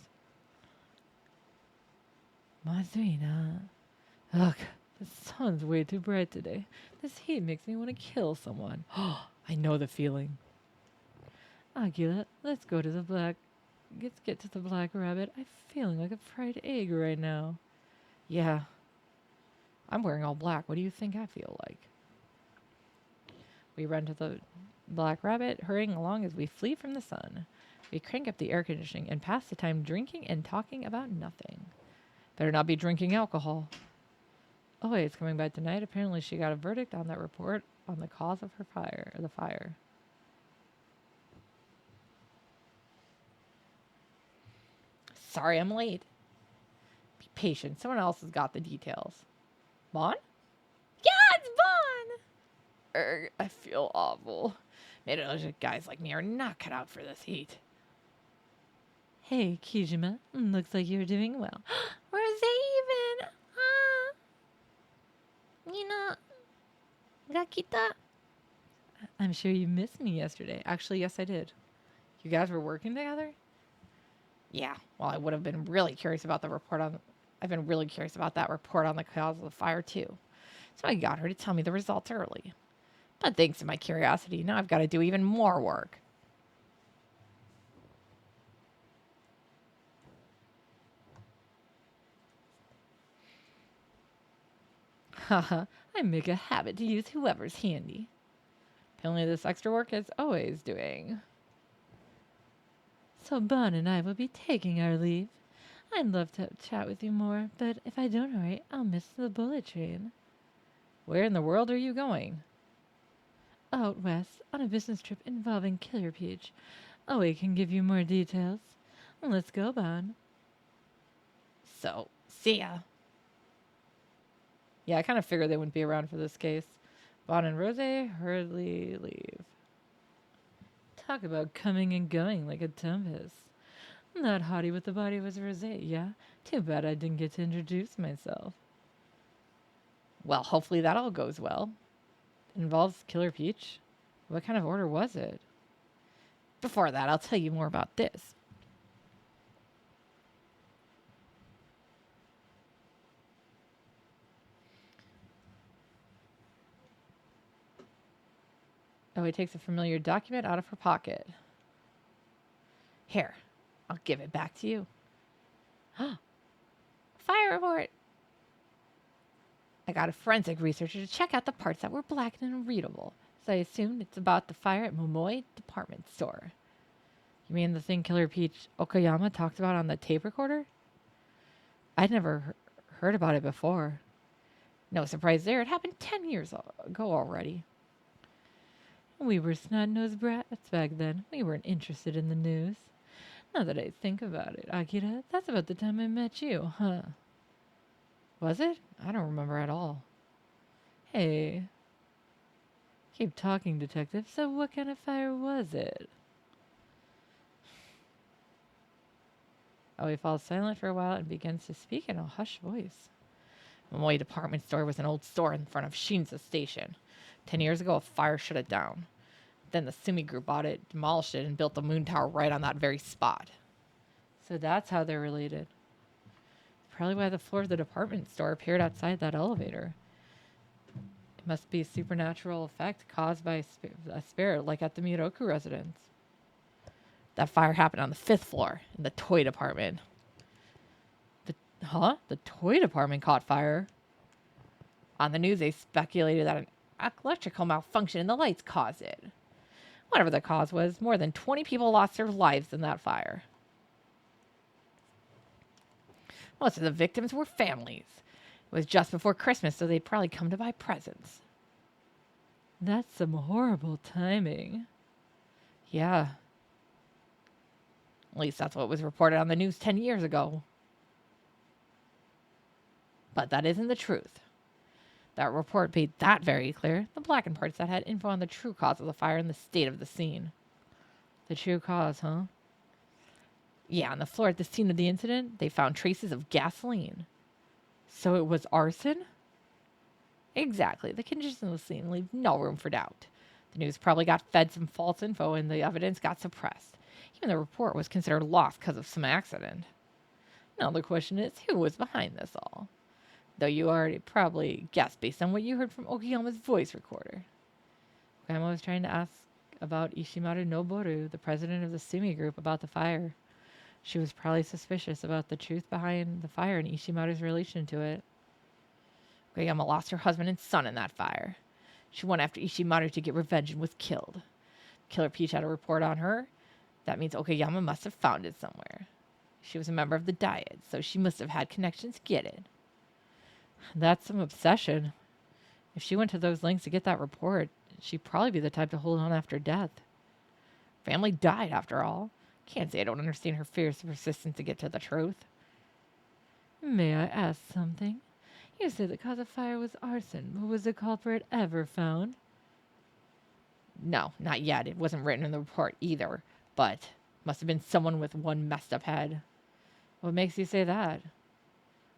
Mazurina. Ugh, the sun's way too bright today. This heat makes me want to kill someone. I know the feeling. Agila, let's go to the black. Let's get to the Black Rabbit. I'm feeling like a fried egg right now. Yeah. I'm wearing all black. What do you think I feel like? We run to the Black Rabbit, hurrying along as we flee from the sun. We crank up the air conditioning and pass the time drinking and talking about nothing. Better not be drinking alcohol. Oh wait, it's coming by tonight. Apparently she got a verdict on that report on the cause of her fire. Sorry I'm late. Be patient. Someone else has got the details. Bon? Yeah, it's Bon! I feel awful. Middle-aged guys like me are not cut out for this heat. Hey, Kijima. Looks like you're doing well. Where's even? Gakita? I'm sure you missed me yesterday. Actually, yes, I did. You guys were working together? Yeah. Well, I would have been really curious about the report on... I've been really curious about that report on the cause of the fire, too. So I got her to tell me the results early. But thanks to my curiosity, now I've got to do even more work. Haha, I make a habit to use whoever's handy. Apparently this extra work is always doing. So Bon and I will be taking our leave. I'd love to chat with you more, but if I don't hurry, I'll miss the bullet train. Where in the world are you going? Out west, on a business trip involving Killer Peach. Oe can give you more details. Let's go, Bon. So, see ya. Yeah, I kind of figured they wouldn't be around for this case. Bon and Rose hurriedly leave. Talk about coming and going like a tempest. That hottie with the body was Rose, yeah? Too bad I didn't get to introduce myself. Well, hopefully that all goes well. It involves Killer Peach? What kind of order was it? Before that, I'll tell you more about this. Oh, he takes a familiar document out of her pocket. Here, I'll give it back to you. Fire report! I got a forensic researcher to check out the parts that were black and unreadable, so I assumed it's about the fire at Momoi department store. You mean the thing Killer Peach Okayama talked about on the tape recorder? I'd never heard about it before. No surprise there, it happened 10 years ago already. We were snot-nosed brats back then. We weren't interested in the news. Now that I think about it, Akira, that's about the time I met you, huh? Was it? I don't remember at all. Hey. Keep talking, detective. So what kind of fire was it? Oh, he falls silent for a while and begins to speak in a hushed voice. The Moy department store was an old store in front of Shinza Station. 10 years ago, a fire shut it down. Then the Sumi Group bought it, demolished it, and built the moon tower right on that very spot. So that's how they're related. Probably why the floor of the department store appeared outside that elevator. It must be a supernatural effect caused by a spirit, like at the Miroku residence. That fire happened on the 5th floor in the toy department. The toy department caught fire? On the news, they speculated that an electrical malfunction in the lights caused it. Whatever the cause was, more than 20 people lost their lives in that fire. Most of the victims were families. It was just before Christmas, so they'd probably come to buy presents. That's some horrible timing. Yeah. At least that's what was reported on the news 10 years ago. But that isn't the truth. That report made that very clear. The blackened parts that had info on the true cause of the fire and the state of the scene. The true cause, huh? Yeah, on the floor at the scene of the incident, they found traces of gasoline. So it was arson? Exactly. The conditions of the scene leave no room for doubt. The news probably got fed some false info and the evidence got suppressed. Even the report was considered lost because of some accident. Now the question is, who was behind this all? Though you already probably guessed based on what you heard from Okiyama's voice recorder. Grandma was trying to ask about Ishimaru Noboru, the president of the Sumi Group, about the fire. She was probably suspicious about the truth behind the fire and Ishimaru's relation to it. Okiyama lost her husband and son in that fire. She went after Ishimaru to get revenge and was killed. Killer Peach had a report on her. That means Okiyama must have found it somewhere. She was a member of the Diet, so she must have had connections to get it. That's some obsession. If she went to those lengths to get that report, she'd probably be the type to hold on after death. Family died, after all. Can't say I don't understand her fierce persistence to get to the truth. May I ask something? You said the cause of fire was arson, but was the culprit ever found? No, not yet. It wasn't written in the report either, but must have been someone with one messed up head. What makes you say that?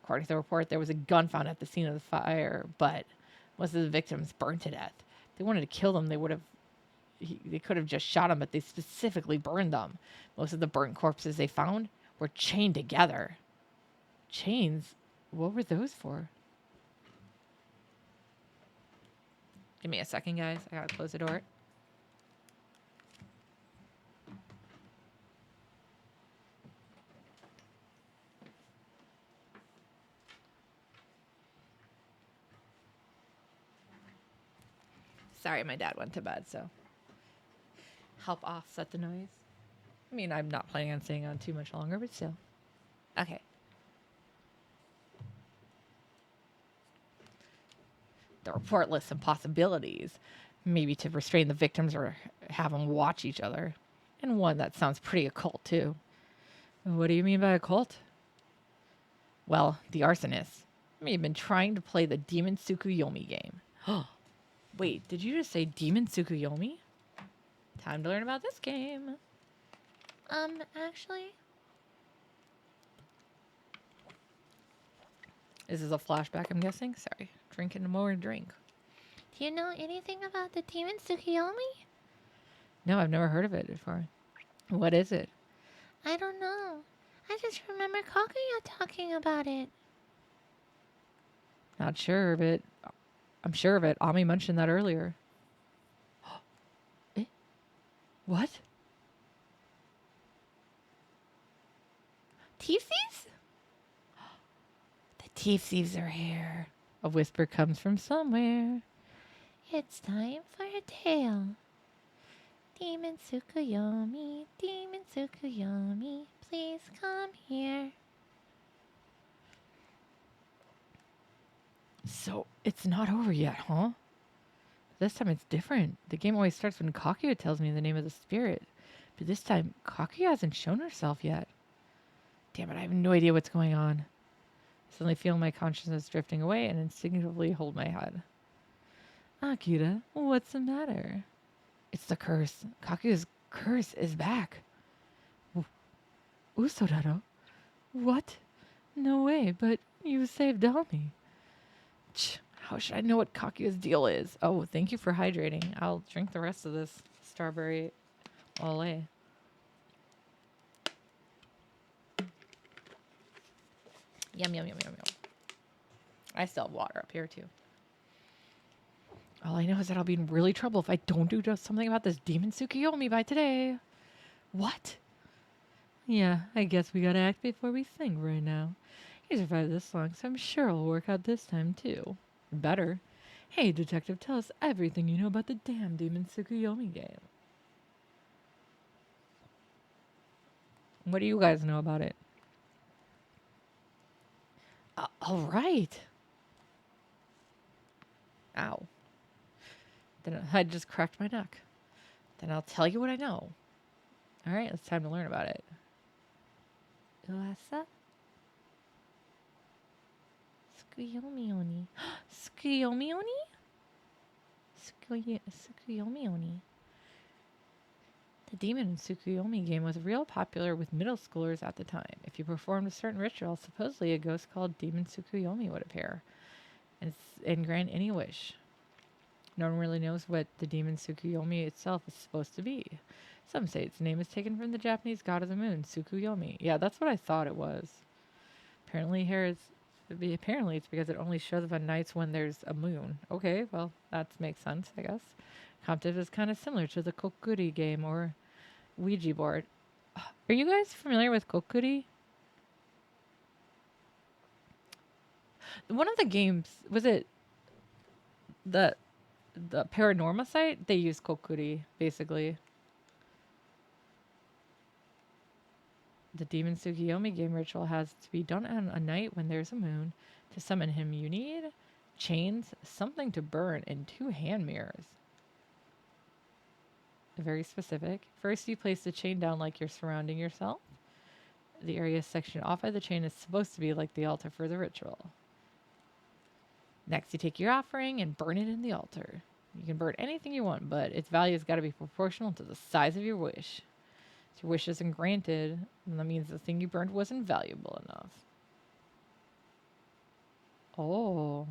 According to the report, there was a gun found at the scene of the fire, but most of the victims burned to death. If they wanted to kill them, they could have just shot them, but they specifically burned them. Most of the burnt corpses they found were chained together. Chains? What were those for? Give me a second, guys. I gotta close the door. Sorry, my dad went to bed, so help offset the noise. I mean, I'm not planning on staying on too much longer, but still. Okay. The report lists some possibilities. Maybe to restrain the victims or have them watch each other. And one that sounds pretty occult, too. What do you mean by occult? Well, the arsonist may have been trying to play the Demon Tsukuyomi game. Wait, did you just say Demon Tsukuyomi? Time to learn about this game. Actually, This is a flashback, I'm guessing. Sorry, drinking more drink. do you know anything about the demon Tsukiyomi? No, I've never heard of it before. What is it? I don't know. I just remember Kaguya talking about it. Not sure of it. I'm sure of it. Ami mentioned that earlier. Eh? What? Thief thieves? The thief thieves are here. A whisper comes from somewhere. It's time for a tale. Demon Tsukuyomi, please come here. So, it's not over yet, huh? This time it's different. The game always starts when Kakuya tells me the name of the spirit. But this time, Kakuya hasn't shown herself yet. Damn it, I have no idea what's going on. I suddenly feel my consciousness drifting away and instinctively hold my head. Akira, what's the matter? It's the curse. Kaku's curse is back. Usodaro? What? No way, but you saved Dami. How should I know what Kaku's deal is? Oh, thank you for hydrating. I'll drink the rest of this strawberry ole. Yum, yum, yum, yum, yum. I still have water up here, too. All I know is that I'll be in really trouble if I don't do just something about this demon Tsukiyomi by today. What? Yeah, I guess we gotta act before we sing right now. You survived this long, so I'm sure it'll work out this time, too. Better. Hey, detective, tell us everything you know about the damn demon Tsukiyomi game. What do you guys know about it? All right. Ow. Then I just cracked my neck. Then I'll tell you what I know. All right, it's time to learn about it. Uasa? Tsukuyomi Oni. Tsukuyomi Oni? Tsukuyomi Oni. The demon in Tsukuyomi game was real popular with middle schoolers at the time. If you performed a certain ritual, supposedly a ghost called Demon Tsukuyomi would appear and grant any wish. No one really knows what the demon Tsukuyomi itself is supposed to be. Some say its name is taken from the Japanese god of the moon, Tsukuyomi. Yeah, that's what I thought it was. Apparently it's because it only shows up on nights when there's a moon. Okay, well, that makes sense, I guess. Concept is kind of similar to the Kokuri game or Ouija board. Are you guys familiar with Kokuri? One of the games, was it the Paranorma site? They use Kokuri, basically. The Demon Tsukiyomi game ritual has to be done on a night when there's a moon. To summon him, you need chains, something to burn, and 2 hand mirrors. Very specific. First, you place the chain down like you're surrounding yourself. The area sectioned off by the chain is supposed to be like the altar for the ritual. Next, you take your offering and burn it in the altar. You can burn anything you want, but its value has got to be proportional to the size of your wish. If your wish isn't granted, then that means the thing you burned wasn't valuable enough. Oh.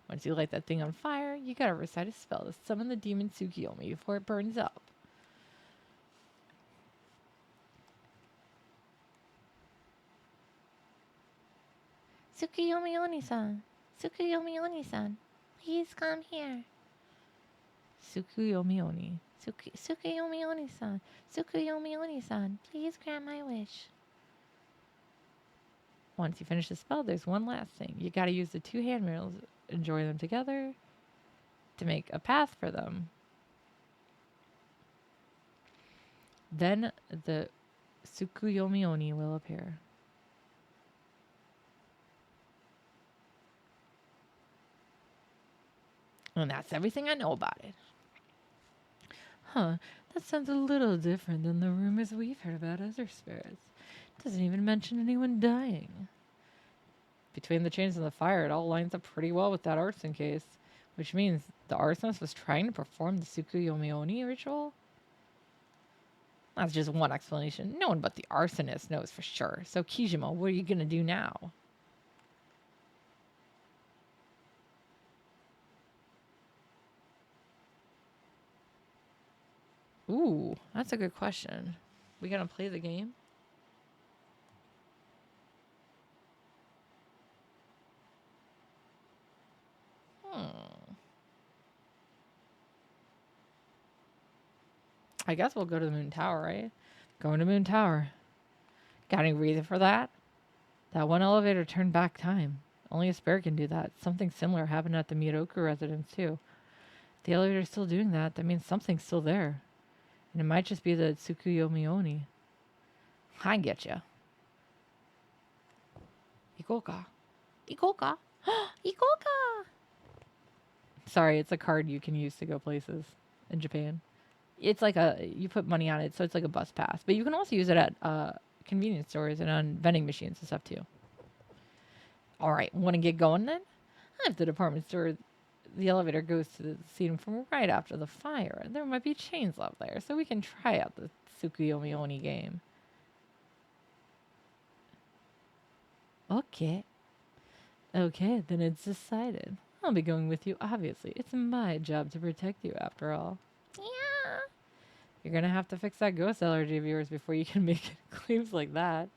Once you light that thing on fire, you gotta recite a spell to summon the demon Tsukiyomi before it burns up. Tsukuyomi Oni-san. Tsukuyomi Oni-san. Please come here. Tsukuyomi Oni. Tsukuyomi Oni-san. Tsukuyomi Oni-san. Please grant my wish. Once you finish the spell, there's one last thing. You gotta use the 2 hand mirrors and join them together to make a path for them. Then the Tsukuyomi Oni will appear. And that's everything I know about it. Huh, that sounds a little different than the rumors we've heard about other spirits. Doesn't even mention anyone dying. Between the chains and the fire, it all lines up pretty well with that arson case, which means the arsonist was trying to perform the Tsukuyomi Oni ritual? That's just one explanation. No one but the arsonist knows for sure. So Kijima, what are you gonna do now? Ooh, that's a good question. We gonna play the game? I guess we'll go to the Moon Tower, right? Going to Moon Tower. Got any reason for that? That one elevator turned back time. Only a spirit can do that. Something similar happened at the Miroku residence, too. If the elevator's still doing that, that means something's still there. And it might just be the Tsukuyomi Oni. I get ya. Ikoka. Ikoka. Ikoka. Sorry, it's a card you can use to go places in Japan. It's like you put money on it, so it's like a bus pass. But you can also use it at convenience stores and on vending machines and stuff too. All right, want to get going then? If the department store the elevator goes to the scene from right after the fire. There might be chains left there, so we can try out the Tsukuyomi Oni game. Okay. Okay, then it's decided. I'll be going with you, obviously. It's my job to protect you, after all. Yeah. You're gonna have to fix that ghost allergy of yours before you can make claims like that.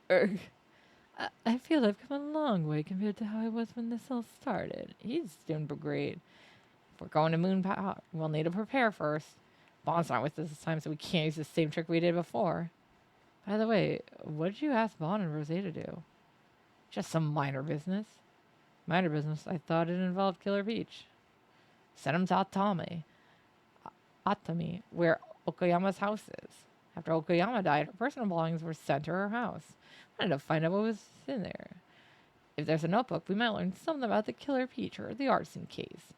Erg. I feel I've come a long way compared to how I was when this all started. He's doing great. If we're going to Moon Power, we'll need to prepare first. Bond's not with us this time, so we can't use the same trick we did before. By the way, what did you ask Bond and Rosé to do? Just some minor business. Minor business? I thought it involved Killer Beach. Send him to Atami, where Okoyama's house is. After Okoyama died, her personal belongings were sent to her house. I wanted to find out what was in there. If there's a notebook, we might learn something about the Killer Peach or the arson case.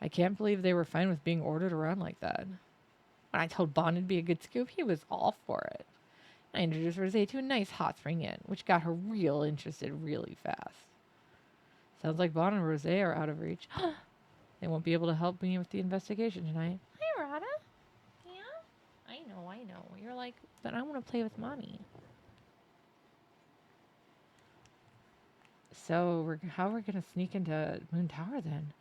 I can't believe they were fine with being ordered around like that. When I told Bond it'd be a good scoop, he was all for it. I introduced Rosé to a nice hot spring inn, which got her real interested really fast. Sounds like Bond and Rosé are out of reach. They won't be able to help me with the investigation tonight. Hi, Rada. Yeah? I know. You're like, but I want to play with Mommy. So, how are we going to sneak into Moon Tower then?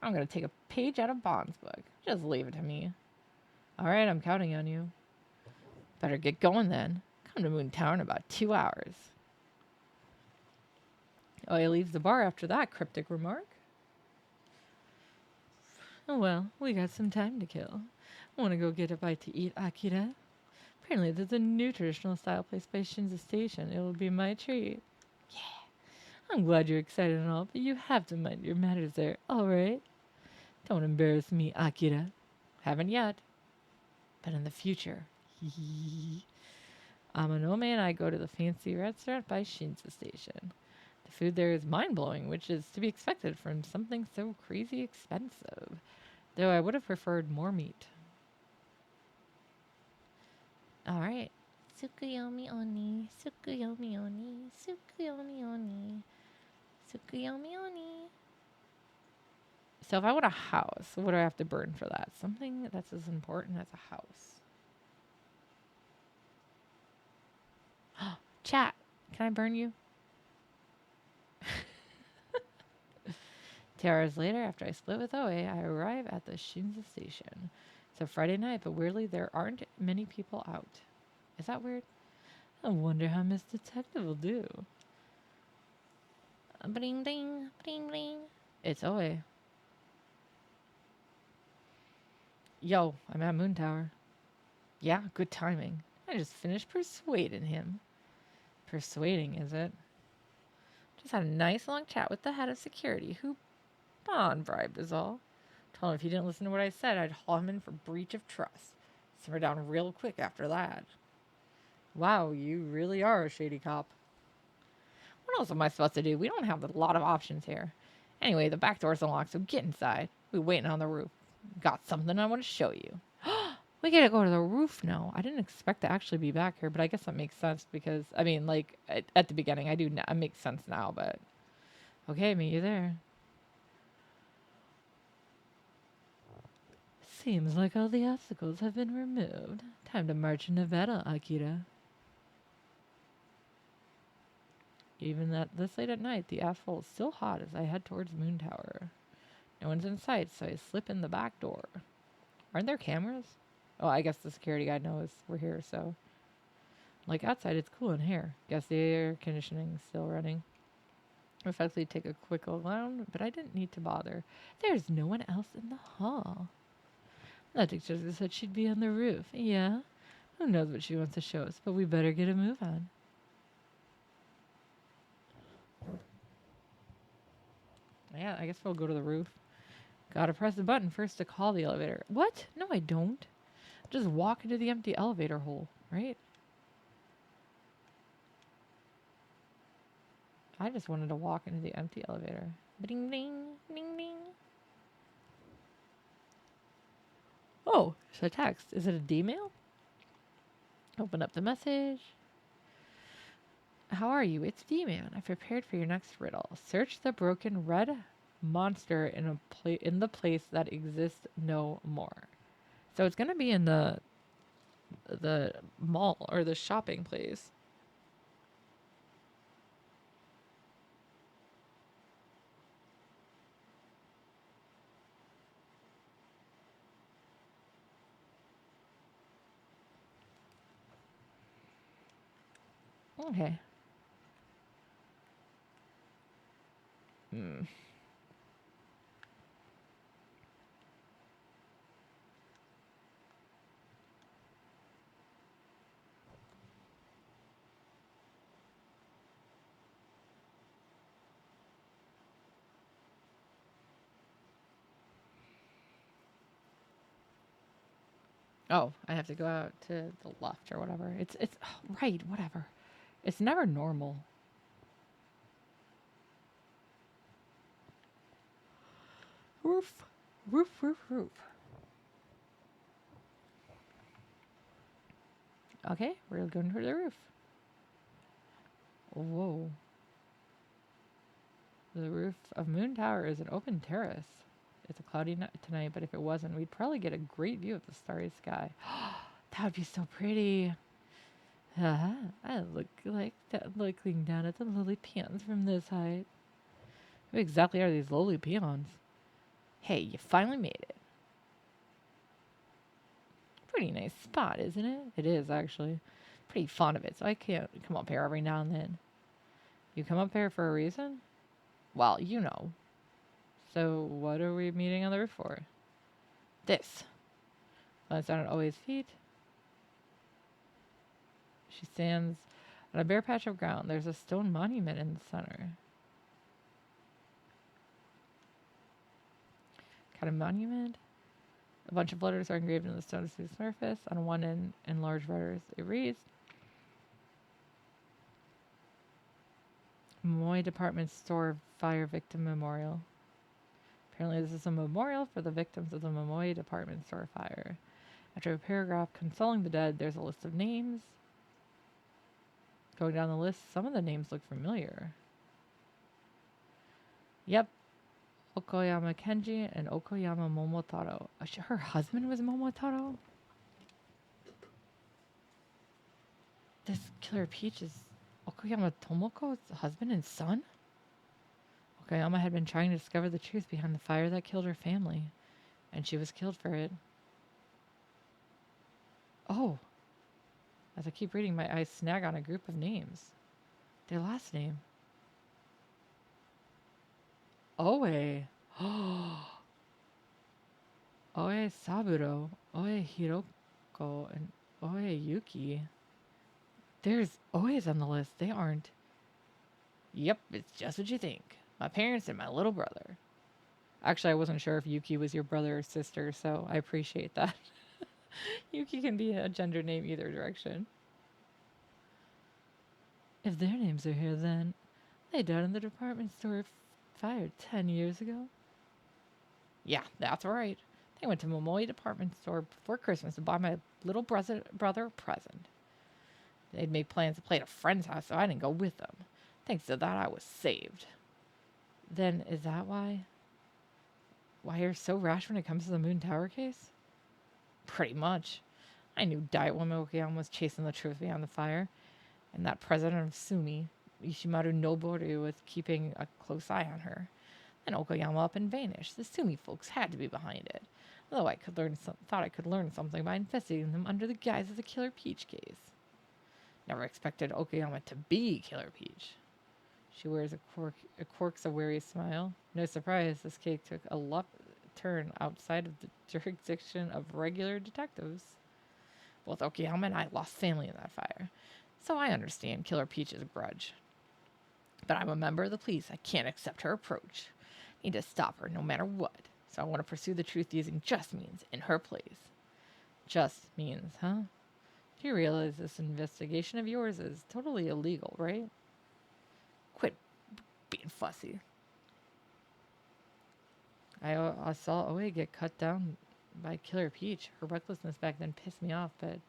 I'm going to take a page out of Bond's book. Just leave it to me. All right, I'm counting on you. Better get going then. Come to Moon Tower in about 2 hours. Oh, he leaves the bar after that cryptic remark. Oh well, we got some time to kill. Want to go get a bite to eat, Akira? Apparently there's a new traditional style place by Shinza Station. It'll be my treat. Yeah, I'm glad you're excited and all, but you have to mind your manners there, alright? Don't embarrass me, Akira. Haven't yet. But in the future. Amanome and I go to the fancy restaurant by Shinza Station. The food there is mind-blowing, which is to be expected from something so crazy expensive. Though I would have preferred more meat. All right. Tsukuyomi Oni. Tsukuyomi Oni. Tsukuyomi Oni. Tsukuyomi Oni. So if I want a house, what do I have to burn for that? Something that's as important as a house. Chat, can I burn you? 2 hours later, after I split with Oe, I arrive at the Shinza station. It's a Friday night, but weirdly, there aren't many people out. Is that weird? I wonder how Miss Detective will do. Bling bling. Bling bling. It's Oe. Yo, I'm at Moon Tower. Yeah, good timing. I just finished persuading him. Persuading, is it? Just had a nice long chat with the head of security, who Bond bribed is all. Told him if he didn't listen to what I said, I'd haul him in for breach of trust. Simmer down real quick after that. Wow, you really are a shady cop. What else am I supposed to do? We don't have a lot of options here. Anyway, the back door's unlocked, so get inside. We're waiting on the roof. Got something I want to show you. We gotta go to the roof now. I didn't expect to actually be back here, but I guess that makes sense because, I mean, like, at the beginning, I do, it makes sense now, but... Okay, meet you there. Seems like all the obstacles have been removed. Time to march into battle, Akira. Even at this late at night, the asphalt is still hot as I head towards Moon Tower. No one's in sight, so I slip in the back door. Aren't there cameras? Oh, I guess the security guy knows we're here, so... Like outside, it's cool in here. Guess the air conditioning's still running. I effectively take a quick look around, but I didn't need to bother. There's no one else in the hall. Logic just said she'd be on the roof. Yeah? Who knows what she wants to show us, but we better get a move on. Yeah, I guess we'll go to the roof. Gotta press the button first to call the elevator. What? No, I don't. Just walk into the empty elevator hole, right? I just wanted to walk into the empty elevator. Bling bling. Bling bling. Oh, it's a text. Is it a D-mail? Open up the message. How are you? It's D-Man. I've prepared for your next riddle. Search the broken red monster in the place that exists no more. So it's gonna be in the mall or the shopping place. Okay. Hmm. Oh, I have to go out to the left or whatever. It's oh, right, whatever. It's never normal. Roof. Roof, roof, roof. Okay, we're going for the roof. Whoa. The roof of Moon Tower is an open terrace. It's a cloudy night tonight, but if it wasn't, we'd probably get a great view of the starry sky. That would be so pretty. I look like that looking down at the lily peons from this height. Who exactly are these lowly peons? Hey, you finally made it. Pretty nice spot, isn't it? It is, actually. Pretty fond of it, so I can't come up here every now and then. You come up here for a reason? Well, you know. So, what are we meeting on the roof for? This. Glance down at Oe's feet. She stands on a bare patch of ground. There's a stone monument in the center. Kind of monument? A bunch of letters are engraved in the stone surface. On one end, in large letters, it reads, Moy Department Store Fire Victim Memorial. Apparently, this is a memorial for the victims of the Momoy Department Store fire. After a paragraph consoling the dead, there's a list of names. Going down the list, some of the names look familiar. Yep, Okoyama Kenji and Okoyama Momotaro. Her husband was Momotaro? This Killer Peach is Okoyama Tomoko's husband and son? Okoyama had been trying to discover the truth behind the fire that killed her family, and she was killed for it. Oh, as I keep reading, my eyes snag on a group of names. Their last name. Oe. Oe Saburo, Oe Hiroko, and Oe Yuki. There's Oe's on the list. They aren't. Yep, it's just what you think. My parents and my little brother. Actually, I wasn't sure if Yuki was your brother or sister, so I appreciate that. Yuki can be a gender name either direction. If their names are here, then they died in the department store fire 10 years ago. Yeah, that's right. They went to Momoy department store before Christmas to buy my little brother a present. They'd made plans to play at a friend's house, so I didn't go with them. Thanks to that, I was saved. Then, is that why you're so rash when it comes to the Moon Tower case? Pretty much. I knew Diet Woman Okayama was chasing the truth behind the fire, and that president of Sumi, Ishimaru Nobori, was keeping a close eye on her. Then Okayama up and vanished. The Sumi folks had to be behind it. Though I thought I could learn something by investigating them under the guise of the Killer Peach case. Never expected Okayama to be Killer Peach. She wears quirks a wary smile. No surprise, this case took a left turn outside of the jurisdiction of regular detectives. Both Okayama and I lost family in that fire, so I understand Killer Peach's grudge. But I'm a member of the police. I can't accept her approach. Need to stop her no matter what. So I want to pursue the truth using just means in her place. Just means, huh? Do you realize this investigation of yours is totally illegal, right? Quit being fussy. I saw Oe get cut down by Killer Peach. Her recklessness back then pissed me off, but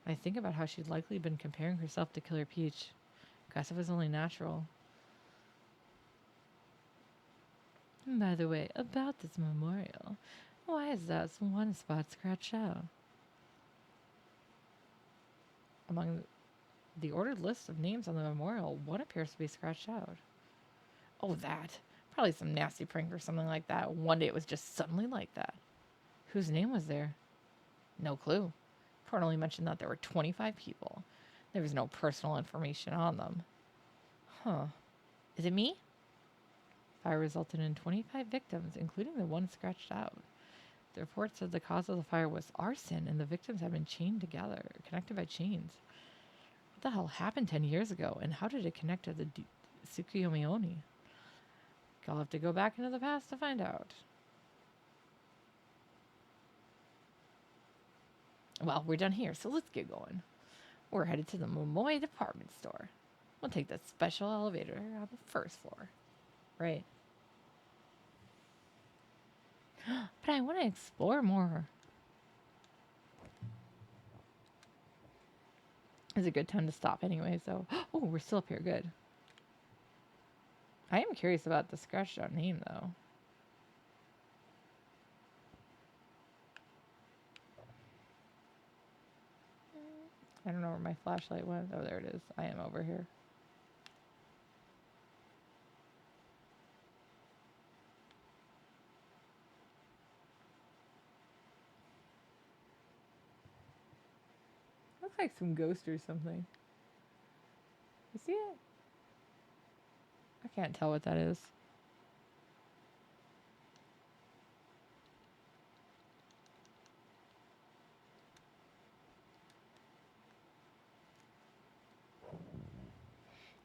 when I think about how she'd likely been comparing herself to Killer Peach, Guess it was only natural. And by the way, about this memorial, why is that one spot scratched out? Among the ordered list of names on the memorial, one appears to be scratched out. Oh, that. Probably some nasty prank or something like that. One day it was just suddenly like that. Whose name was there? No clue. Report only mentioned that there were 25 people. There was no personal information on them. Huh. Is it me? Fire resulted in 25 victims, including the one scratched out. The report said the cause of the fire was arson and the victims had been chained together, connected by chains. What the hell happened 10 years ago, and how did it connect to the Tsukuyomi Oni? I'll have to go back into the past to find out. Well, we're done here, so let's get going. We're headed to the Momoi department store. We'll take the special elevator on the first floor. Right. But I want to explore more. It's a good time to stop anyway, so... Oh, we're still up here. Good. I am curious about the scratched out name, though. I don't know where my flashlight went. Oh, there it is. I am over here. Looks like some ghost or something. You see it? I can't tell what that is.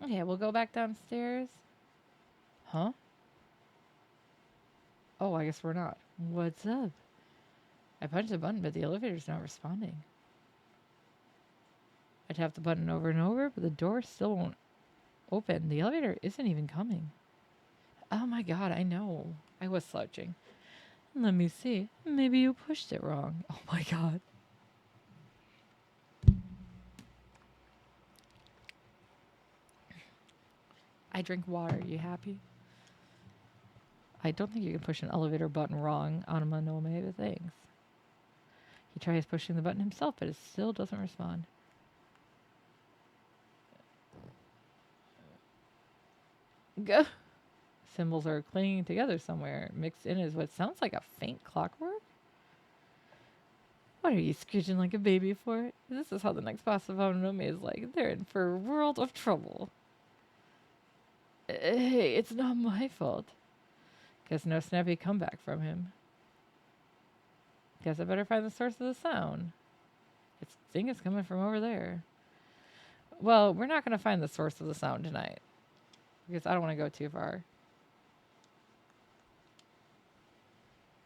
Okay, we'll go back downstairs. Huh? Oh, I guess we're not. What's up? I punched the button, but the elevator's not responding. I tapped the button over and over, but the door still won't open. The elevator isn't even coming. Oh my god, I know. I was slouching. Let me see. Maybe you pushed it wrong. Oh my god. I drink water. You happy? I don't think you can push an elevator button wrong on a Monome, but thanks. He tries pushing the button himself, but it still doesn't respond. Go. Symbols are clinging together somewhere. Mixed in is what sounds like a faint clockwork. What are you screeching like a baby for? This is how the next boss of Monome is like. They're in for a world of trouble. Hey, it's not my fault. Guess no snappy comeback from him. Guess I better find the source of the sound. I think it's coming from over there. Well, we're not going to find the source of the sound tonight. Because I don't want to go too far.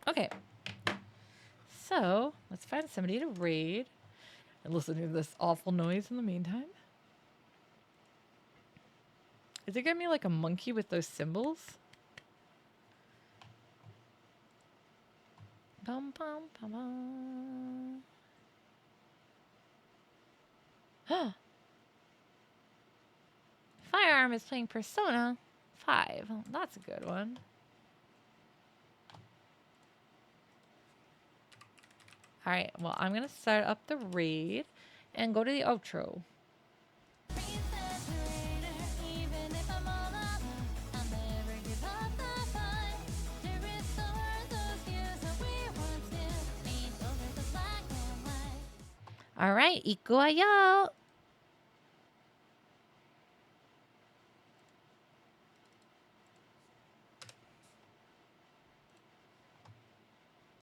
Okay. So, let's find somebody to raid. And listen to this awful noise in the meantime. Is it going to be like a monkey with those symbols? Bum, bum, bum, bum. Firearm is playing Persona 5. Oh, that's a good one. Alright, well, I'm going to start up the raid and go to the outro. Alright, 行くわよ